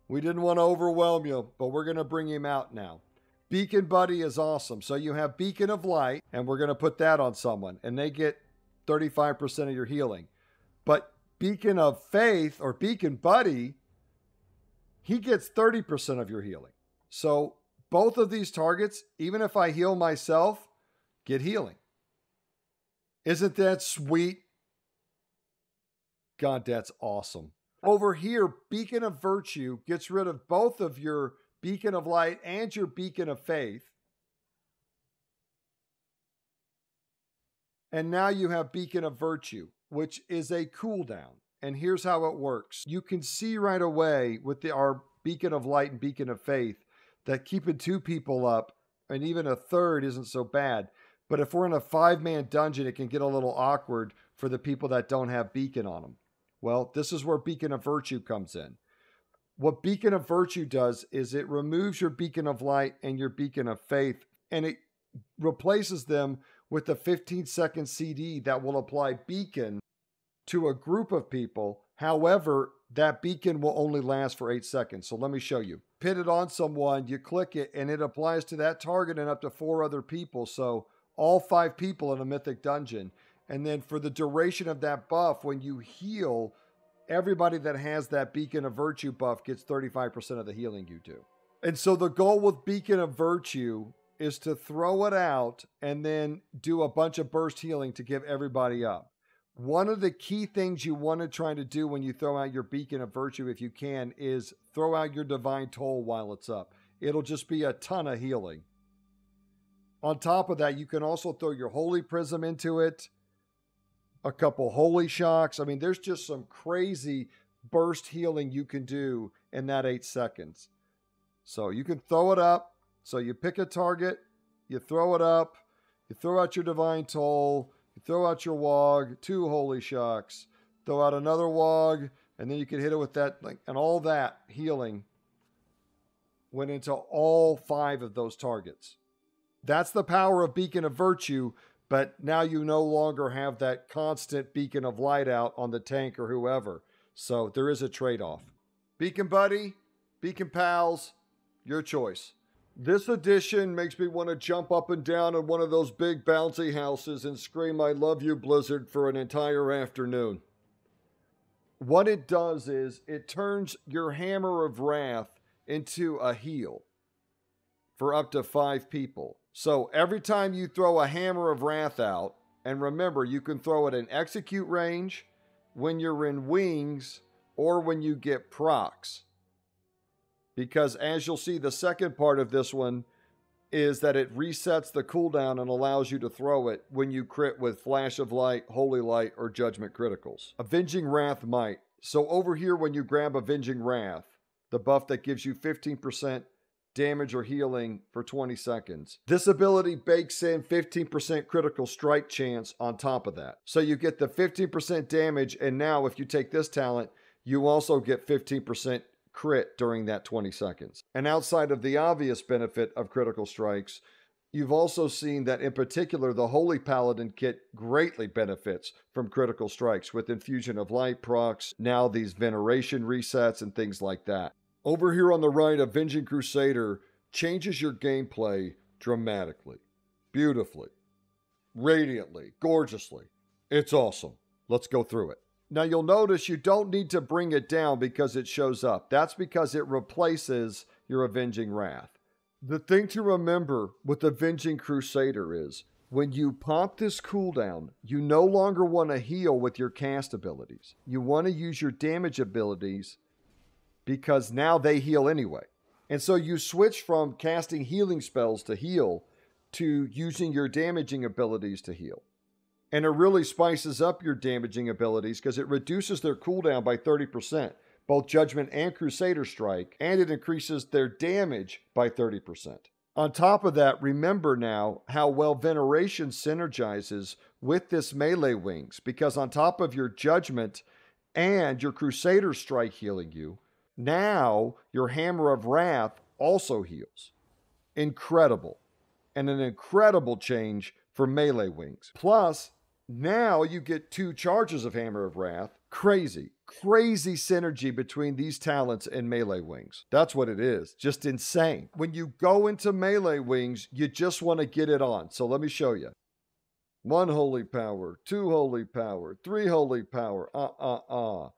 Speaker 1: We didn't want to overwhelm you, but we're going to bring him out now. Beacon Buddy is awesome. So you have Beacon of Light, and we're going to put that on someone, and they get 35% of your healing. But Beacon of Faith, or Beacon Buddy, he gets 30% of your healing. So both of these targets, even if I heal myself, get healing. Isn't that sweet? God, that's awesome. Over here, Beacon of Virtue gets rid of both of your Beacon of Light and your Beacon of Faith. And now you have Beacon of Virtue, which is a cooldown. And here's how it works. You can see right away with our Beacon of Light and Beacon of Faith that keeping 2 people up and even a third isn't so bad. But if we're in a 5-man dungeon, it can get a little awkward for the people that don't have Beacon on them. Well, this is where Beacon of Virtue comes in. What Beacon of Virtue does is it removes your Beacon of Light and your Beacon of Faith, and it replaces them with a 15-second CD that will apply Beacon to a group of people. However, that beacon will only last for 8 seconds. So let me show you. Pin it on someone, you click it, and it applies to that target and up to 4 other people. So all 5 people in a mythic dungeon. And then for the duration of that buff, when you heal, everybody that has that Beacon of Virtue buff gets 35% of the healing you do. And so the goal with Beacon of Virtue is to throw it out and then do a bunch of burst healing to give everybody up. One of the key things you want to try to do when you throw out your Beacon of Virtue, if you can, is throw out your Divine Toll while it's up. It'll just be a ton of healing. On top of that, you can also throw your Holy Prism into it, a couple Holy Shocks. I mean, there's just some crazy burst healing you can do in that 8 seconds. So you can throw it up. So you pick a target, you throw it up, you throw out your Divine Toll, you throw out your Wog, 2 Holy Shocks, throw out another Wog, and then you can hit it with that, and all that healing went into all 5 of those targets. That's the power of Beacon of Virtue, but now you no longer have that constant Beacon of Light out on the tank or whoever. So there is a trade-off. Beacon Buddy, Beacon Pals, your choice. This edition makes me want to jump up and down in one of those big bouncy houses and scream, "I love you, Blizzard," for an entire afternoon. What it does is it turns your Hammer of Wrath into a heal for up to 5 people. So every time you throw a Hammer of Wrath out, and remember, you can throw it in execute range, when you're in wings, or when you get procs. Because as you'll see, the second part of this one is that it resets the cooldown and allows you to throw it when you crit with Flash of Light, Holy Light, or Judgment criticals. Avenging Wrath Might. So over here, when you grab Avenging Wrath, the buff that gives you 15% damage or healing for 20 seconds. This ability bakes in 15% critical strike chance on top of that. So you get the 15% damage, and now if you take this talent, you also get 15% crit during that 20 seconds. And outside of the obvious benefit of critical strikes, you've also seen that in particular the Holy Paladin kit greatly benefits from critical strikes with Infusion of Light procs, now these Veneration resets and things like that. Over here on the right, Avenging Crusader changes your gameplay dramatically, beautifully, radiantly, gorgeously. It's awesome. Let's go through it. Now you'll notice you don't need to bring it down because it shows up. That's because it replaces your Avenging Wrath. The thing to remember with Avenging Crusader is when you pop this cooldown, you no longer want to heal with your cast abilities. You want to use your damage abilities because now they heal anyway. And so you switch from casting healing spells to heal to using your damaging abilities to heal. And it really spices up your damaging abilities because it reduces their cooldown by 30%, both Judgment and Crusader Strike, and it increases their damage by 30%. On top of that, remember now how well Veneration synergizes with this melee wings, because on top of your Judgment and your Crusader Strike healing you, now your Hammer of Wrath also heals. Incredible. And an incredible change for melee wings. Plus, now you get 2 charges of Hammer of Wrath. Crazy, crazy synergy between these talents and melee wings. That's what it is. Just insane. When you go into melee wings, you just want to get it on. So let me show you. 1 holy power, 2 holy power, 3 holy power,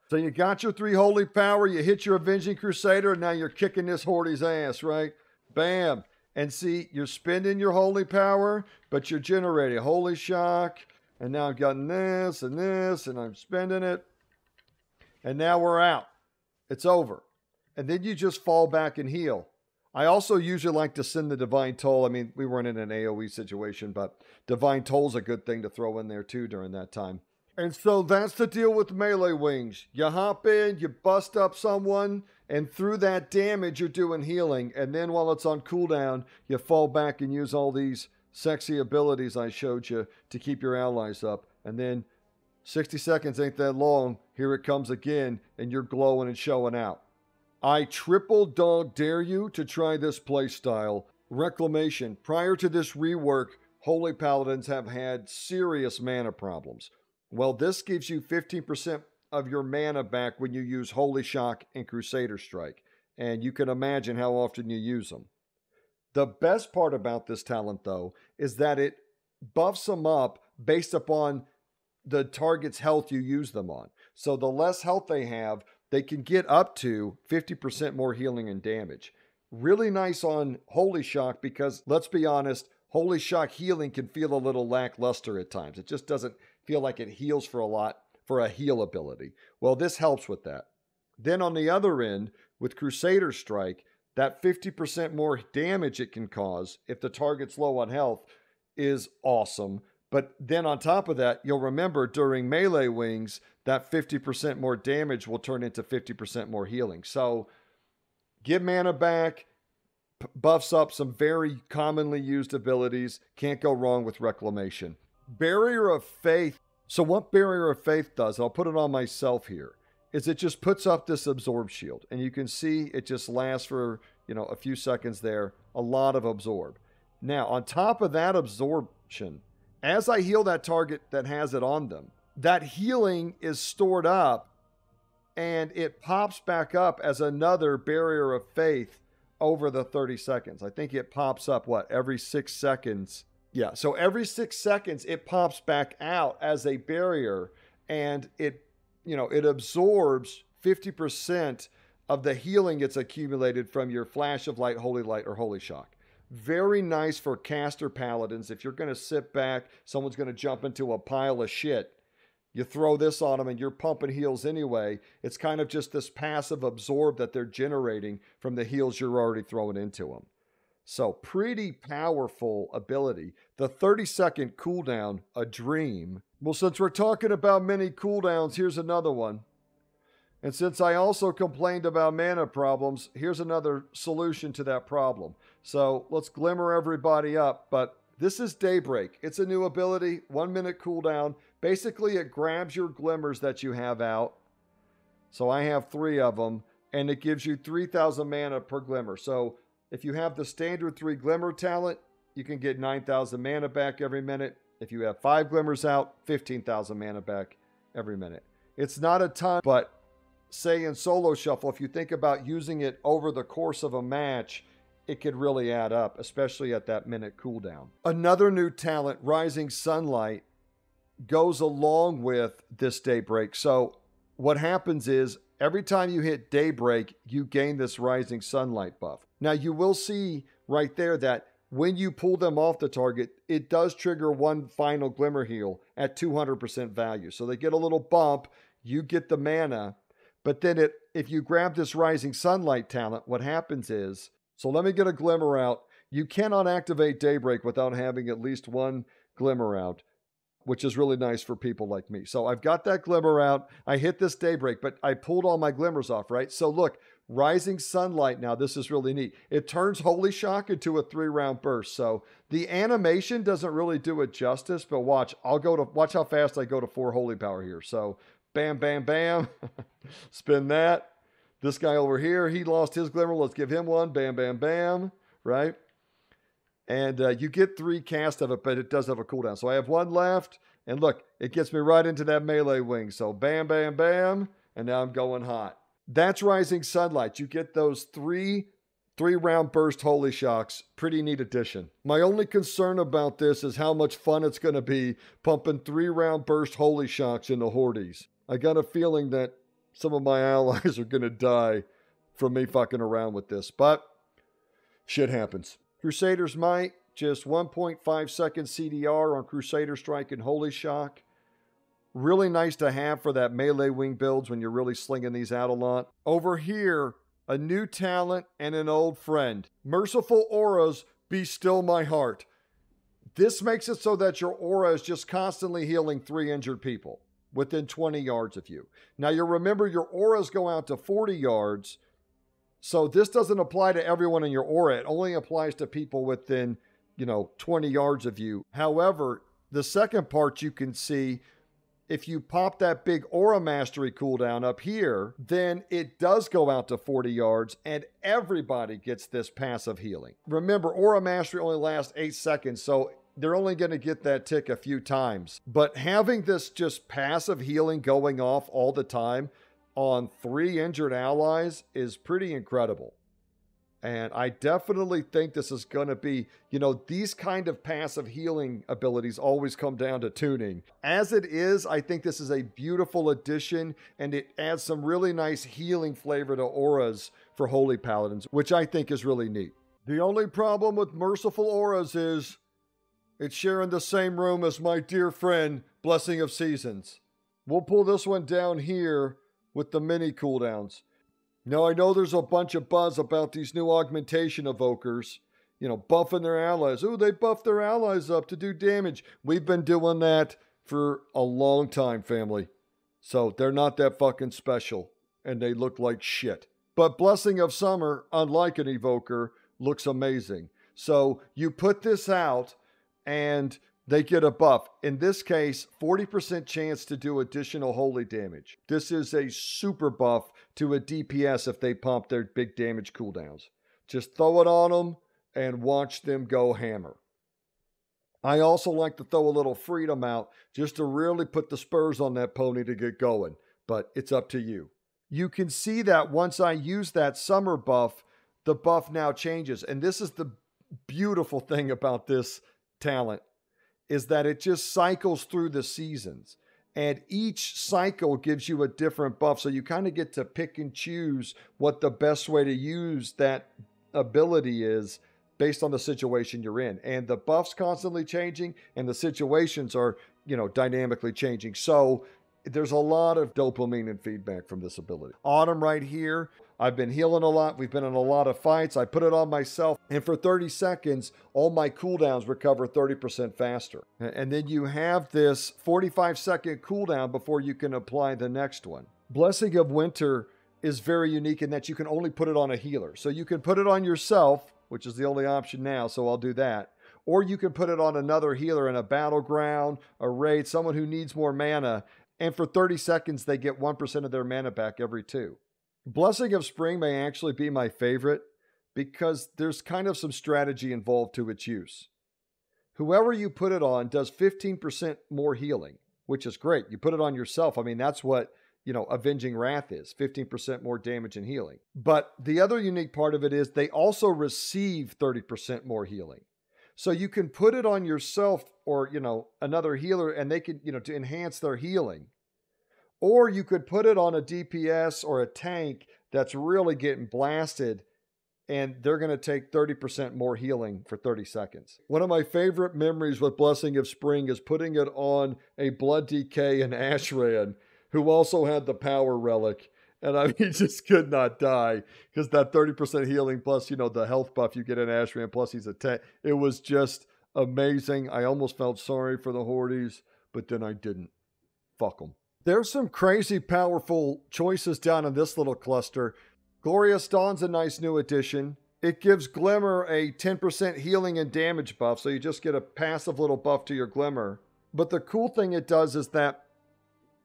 Speaker 1: So you got your 3 holy power, you hit your Avenging Crusader, and now you're kicking this horde's ass, right? Bam. And see, you're spending your holy power, but you're generating Holy Shock. And now I've gotten this, and I'm spending it. And now we're out. It's over. And then you just fall back and heal. I also usually like to send the Divine Toll. I mean, we weren't in an AoE situation, but Divine Toll's a good thing to throw in there too during that time. And so that's the deal with melee wings. You hop in, you bust up someone, and through that damage, you're doing healing. And then while it's on cooldown, you fall back and use all these sexy abilities I showed you to keep your allies up. And then 60 seconds ain't that long. Here it comes again, and you're glowing and showing out. I triple dog dare you to try this playstyle. Reclamation. Prior to this rework, Holy Paladins have had serious mana problems. Well, this gives you 15% of your mana back when you use Holy Shock and Crusader Strike. And you can imagine how often you use them. The best part about this talent, though, is that it buffs them up based upon the target's health you use them on. So the less health they have, they can get up to 50% more healing and damage. Really nice on Holy Shock because, let's be honest, Holy Shock healing can feel a little lackluster at times. It just doesn't feel like it heals for a lot for a heal ability. Well, this helps with that. Then on the other end, with Crusader Strike, that 50% more damage it can cause if the target's low on health is awesome. But then on top of that, you'll remember during melee wings, that 50% more damage will turn into 50% more healing. So give mana back, buffs up some very commonly used abilities. Can't go wrong with Reclamation. Barrier of Faith. So what Barrier of Faith does, I'll put it on myself here, is it just puts up this absorb shield. And you can see it just lasts for, a few seconds there. A lot of absorb. Now, on top of that absorption, as I heal that target that has it on them, that healing is stored up and it pops back up as another Barrier of Faith over the 30 seconds. I think it pops up, every 6 seconds? Yeah, so every 6 seconds it pops back out as a barrier and it absorbs 50% of the healing it's accumulated from your Flash of Light, Holy Light, or Holy Shock. Very nice for caster paladins. If you're going to sit back, someone's going to jump into a pile of shit, you throw this on them and you're pumping heals anyway. It's kind of just this passive absorb that they're generating from the heals you're already throwing into them. So pretty powerful ability. The 30-second cooldown, a dream. Well, since we're talking about many cooldowns, here's another one. And since I also complained about mana problems, here's another solution to that problem. So let's glimmer everybody up, but this is Daybreak. It's a new ability, 1 minute cooldown. Basically, it grabs your glimmers that you have out. So I have 3 of them, and it gives you 3,000 mana per glimmer. So if you have the standard 3 glimmer talent, you can get 9,000 mana back every minute. If you have 5 glimmers out, 15,000 mana back every minute. It's not a ton, but say in solo shuffle, if you think about using it over the course of a match, it could really add up, especially at that minute cooldown. Another new talent, Rising Sunlight, goes along with this Daybreak. So what happens is every time you hit Daybreak, you gain this Rising Sunlight buff. Now you will see right there that when you pull them off the target, it does trigger one final Glimmer heal at 200% value. So they get a little bump, you get the mana, but then if you grab this Rising Sunlight talent, what happens is, so let me get a Glimmer out. You cannot activate Daybreak without having at least one Glimmer out, which is really nice for people like me. So I've got that Glimmer out. I hit this Daybreak, but I pulled all my Glimmers off, right? So look, Rising Sunlight now, this is really neat. It turns Holy Shock into a 3-round burst. So the animation doesn't really do it justice, but watch how fast I go to 4 Holy Power here. So bam, bam, bam. Spin that. This guy over here, he lost his Glimmer. Let's give him one. Bam, bam, bam. Right? And you get 3 cast of it, but it does have a cooldown. So I have 1 left. And look, it gets me right into that melee wing. So bam, bam, bam. And now I'm going hot. That's Rising Sunlight. You get those 3-round burst Holy Shocks. Pretty neat addition. My only concern about this is how much fun it's going to be pumping 3-round burst Holy Shocks into Hordes. I got a feeling that some of my allies are going to die from me fucking around with this, but shit happens. Crusader's Might, just 1.5 second CDR on Crusader Strike and Holy Shock. Really nice to have for that melee wing builds when you're really slinging these out a lot. Over here, a new talent and an old friend. Merciful Auras, Be Still My Heart. This makes it so that your aura is just constantly healing 3 injured people within 20 yards of you. Now you'll remember your auras go out to 40 yards, so this doesn't apply to everyone in your aura. It only applies to people within, 20 yards of you. However, the second part you can see, if you pop that big Aura Mastery cooldown up here, then it does go out to 40 yards and everybody gets this passive healing. Remember, Aura Mastery only lasts 8 seconds, so they're only going to get that tick a few times. But having this just passive healing going off all the time on 3 injured allies is pretty incredible. And I definitely think this is going to be, you know, these kind of passive healing abilities always come down to tuning. As it is, I think this is a beautiful addition, and it adds some really nice healing flavor to auras for Holy Paladins, which I think is really neat. The only problem with Merciful Auras is it's sharing the same room as my dear friend, Blessing of Seasons. We'll pull this one down here with the mini cooldowns. Now, I know there's a bunch of buzz about these new augmentation evokers, you know, buffing their allies. Ooh, they buff their allies up to do damage. We've been doing that for a long time, family. So they're not that fucking special, and they look like shit. But Blessing of Summer, unlike an evoker, looks amazing. So you put this out, and they get a buff. In this case, 40% chance to do additional holy damage. This is a super buff to a DPS if they pump their big damage cooldowns. Just throw it on them and watch them go hammer. I also like to throw a little freedom out just to really put the spurs on that pony to get going, but it's up to you. You can see that once I use that summer buff, the buff now changes. And this is the beautiful thing about this talent, is that it just cycles through the seasons. And each cycle gives you a different buff. So you kind of get to pick and choose what the best way to use that ability is based on the situation you're in. And the buff's constantly changing and the situations are, you know, dynamically changing. So there's a lot of dopamine and feedback from this ability. Autumn right here. I've been healing a lot. We've been in a lot of fights. I put it on myself, and for 30 seconds, all my cooldowns recover 30% faster. And then you have this 45-second cooldown before you can apply the next one. Blessing of Winter is very unique in that you can only put it on a healer. So you can put it on yourself, which is the only option now, so I'll do that. Or you can put it on another healer in a battleground, a raid, someone who needs more mana, and for 30 seconds, they get 1% of their mana back every 2. Blessing of Spring may actually be my favorite because there's kind of some strategy involved to its use. Whoever you put it on does 15% more healing, which is great. You put it on yourself. I mean, that's what, you know, Avenging Wrath is, 15% more damage and healing. But the other unique part of it is they also receive 30% more healing. So you can put it on yourself or, you know, another healer, and they can, you know, to enhance their healing. Or you could put it on a DPS or a tank that's really getting blasted, and they're going to take 30% more healing for 30 seconds. One of my favorite memories with Blessing of Spring is putting it on a Blood DK and Ashran, who also had the Power Relic. And I mean, he just could not die because that 30% healing plus, you know, the health buff you get in Ashran, plus he's a tank. It was just amazing. I almost felt sorry for the Hordes, but then I didn't. Fuck them. There's some crazy powerful choices down in this little cluster. Glorious Dawn's a nice new addition. It gives Glimmer a 10% healing and damage buff, so you just get a passive little buff to your Glimmer. But the cool thing it does is that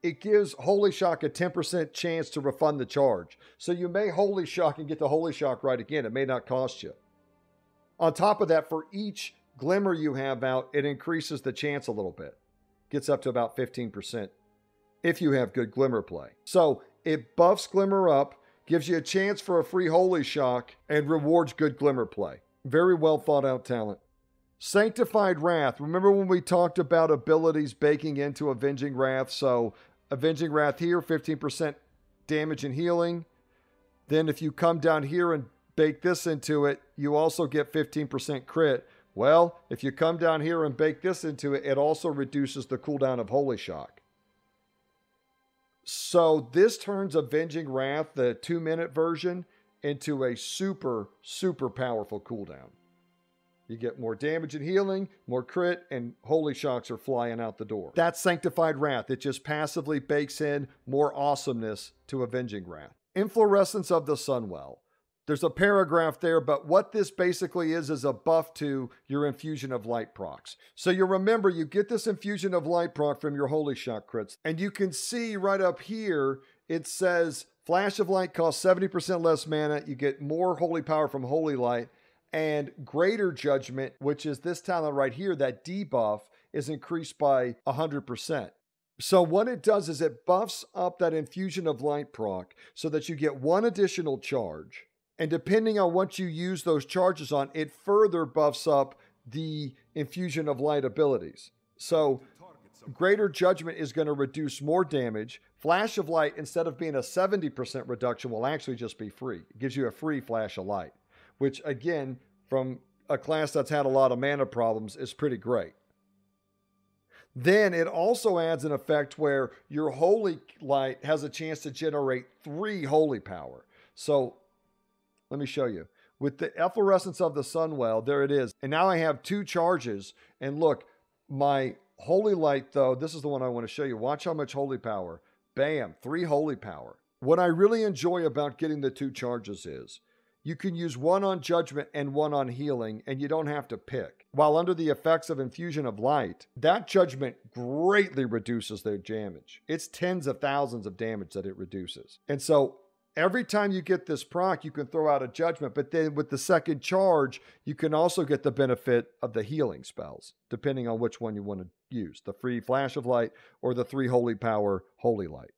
Speaker 1: it gives Holy Shock a 10% chance to refund the charge. So you may Holy Shock and get the Holy Shock right again. It may not cost you. On top of that, for each Glimmer you have out, it increases the chance a little bit. Gets up to about 15%. If you have good Glimmer play. So it buffs Glimmer up, gives you a chance for a free Holy Shock, and rewards good Glimmer play. Very well thought out talent. Sanctified Wrath. Remember when we talked about abilities baking into Avenging Wrath? So Avenging Wrath here, 15% damage and healing. Then if you come down here and bake this into it, you also get 15% crit. Well, if you come down here and bake this into it, it also reduces the cooldown of Holy Shock. So this turns Avenging Wrath, the 2-minute version, into a super, super powerful cooldown. You get more damage and healing, more crit, and Holy Shocks are flying out the door. That's Sanctified Wrath. It just passively bakes in more awesomeness to Avenging Wrath. Inflorescence of the Sunwell. There's a paragraph there, but what this basically is a buff to your Infusion of Light procs. So you remember, you get this Infusion of Light proc from your Holy Shock crits, and you can see right up here, it says Flash of Light costs 70% less mana, you get more holy power from Holy Light, and Greater Judgment, which is this talent right here, that debuff, is increased by 100%. So what it does is it buffs up that Infusion of Light proc so that you get one additional charge. And depending on what you use those charges on, it further buffs up the Infusion of Light abilities. So Greater Judgment is going to reduce more damage. Flash of Light, instead of being a 70% reduction, will actually just be free. It gives you a free Flash of Light, which again, from a class that's had a lot of mana problems, is pretty great. Then it also adds an effect where your Holy Light has a chance to generate 3 holy power. So let me show you. With the Efflorescence of the Sunwell, there it is. And now I have 2 charges. And look, my Holy Light, though, this is the one I want to show you. Watch how much holy power. Bam, 3 holy power. What I really enjoy about getting the 2 charges is you can use one on Judgment and one on Healing, and you don't have to pick. While under the effects of Infusion of Light, that Judgment greatly reduces their damage. It's tens of thousands of damage that it reduces. And so every time you get this proc, you can throw out a Judgment, but then with the second charge, you can also get the benefit of the healing spells, depending on which one you want to use, the free Flash of Light or the 3 holy power Holy Light.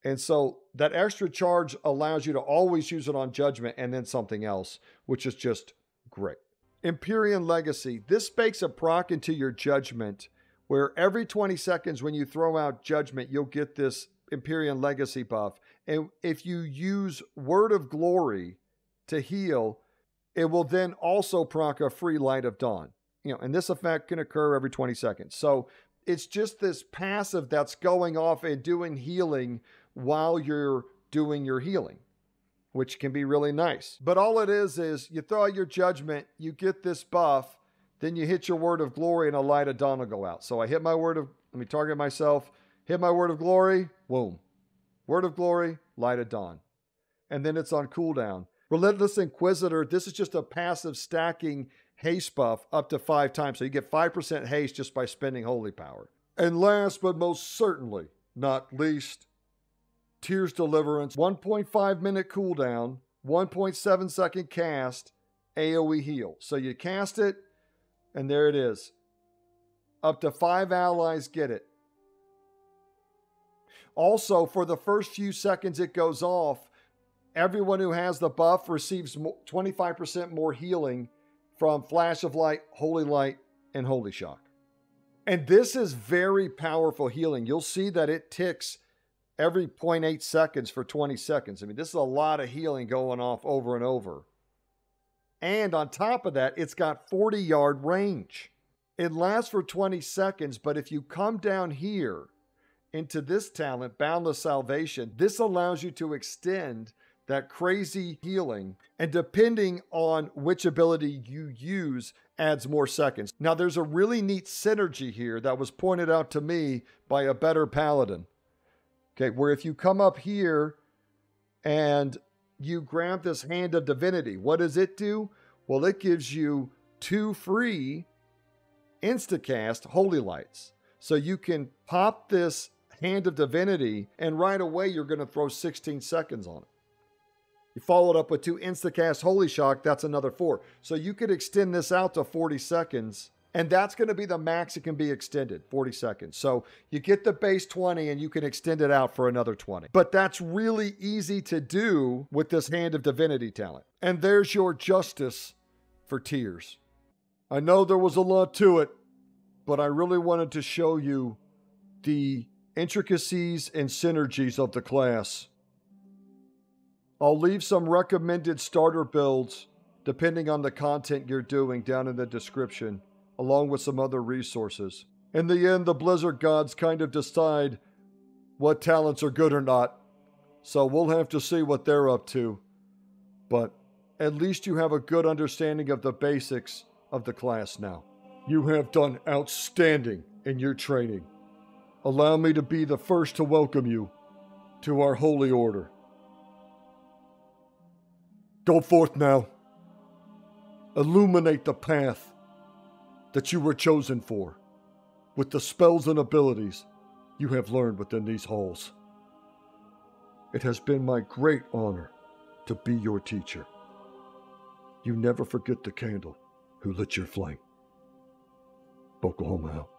Speaker 1: And so that extra charge allows you to always use it on Judgment and then something else, which is just great. Empyrean Legacy. This bakes a proc into your Judgment, where every 20 seconds when you throw out Judgment, you'll get this Empyrean Legacy buff. And if you use Word of Glory to heal, it will then also proc a free Light of Dawn. And this effect can occur every 20 seconds. So it's just this passive that's going off and doing healing while you're doing your healing, which can be really nice. But all it is you throw out your Judgment, you get this buff, then you hit your Word of Glory and a Light of Dawn will go out. So I hit my let me target myself, hit my Word of Glory, boom. Word of Glory, Light of Dawn. And then it's on cooldown. Relentless Inquisitor, this is just a passive stacking haste buff up to 5 times. So you get 5% haste just by spending holy power. And last but most certainly not least, Tears Deliverance, 1.5 minute cooldown, 1.7 second cast, AoE heal. So you cast it, and there it is. Up to 5 allies get it. Also, for the first few seconds it goes off, everyone who has the buff receives 25% more healing from Flash of Light, Holy Light, and Holy Shock. And this is very powerful healing. You'll see that it ticks every 0.8 seconds for 20 seconds. I mean, this is a lot of healing going off over and over. And on top of that, it's got 40-yard range. It lasts for 20 seconds, but if you come down here into this talent, Boundless Salvation, this allows you to extend that crazy healing, and depending on which ability you use, adds more seconds. Now, there's a really neat synergy here that was pointed out to me by a better paladin. Okay, where if you come up here and you grab this Hand of Divinity, what does it do? Well, it gives you 2 free instacast Holy Lights. So you can pop this Hand of Divinity, and right away you're going to throw 16 seconds on it. You follow it up with 2 instacast Holy Shock, that's another 4. So you could extend this out to 40 seconds, and that's going to be the max it can be extended, 40 seconds. So you get the base 20 and you can extend it out for another 20. But that's really easy to do with this Hand of Divinity talent. And there's your justice for Tears. I know there was a lot to it, but I really wanted to show you the intricacies and synergies of the class. I'll leave some recommended starter builds, depending on the content you're doing, down in the description, along with some other resources. In the end, the Blizzard gods kind of decide what talents are good or not, so we'll have to see what they're up to. But at least you have a good understanding of the basics of the class now. You have done outstanding in your training. Allow me to be the first to welcome you to our holy order. Go forth now. Illuminate the path that you were chosen for with the spells and abilities you have learned within these halls. It has been my great honor to be your teacher. You never forget the candle who lit your flame. Oklahoma out.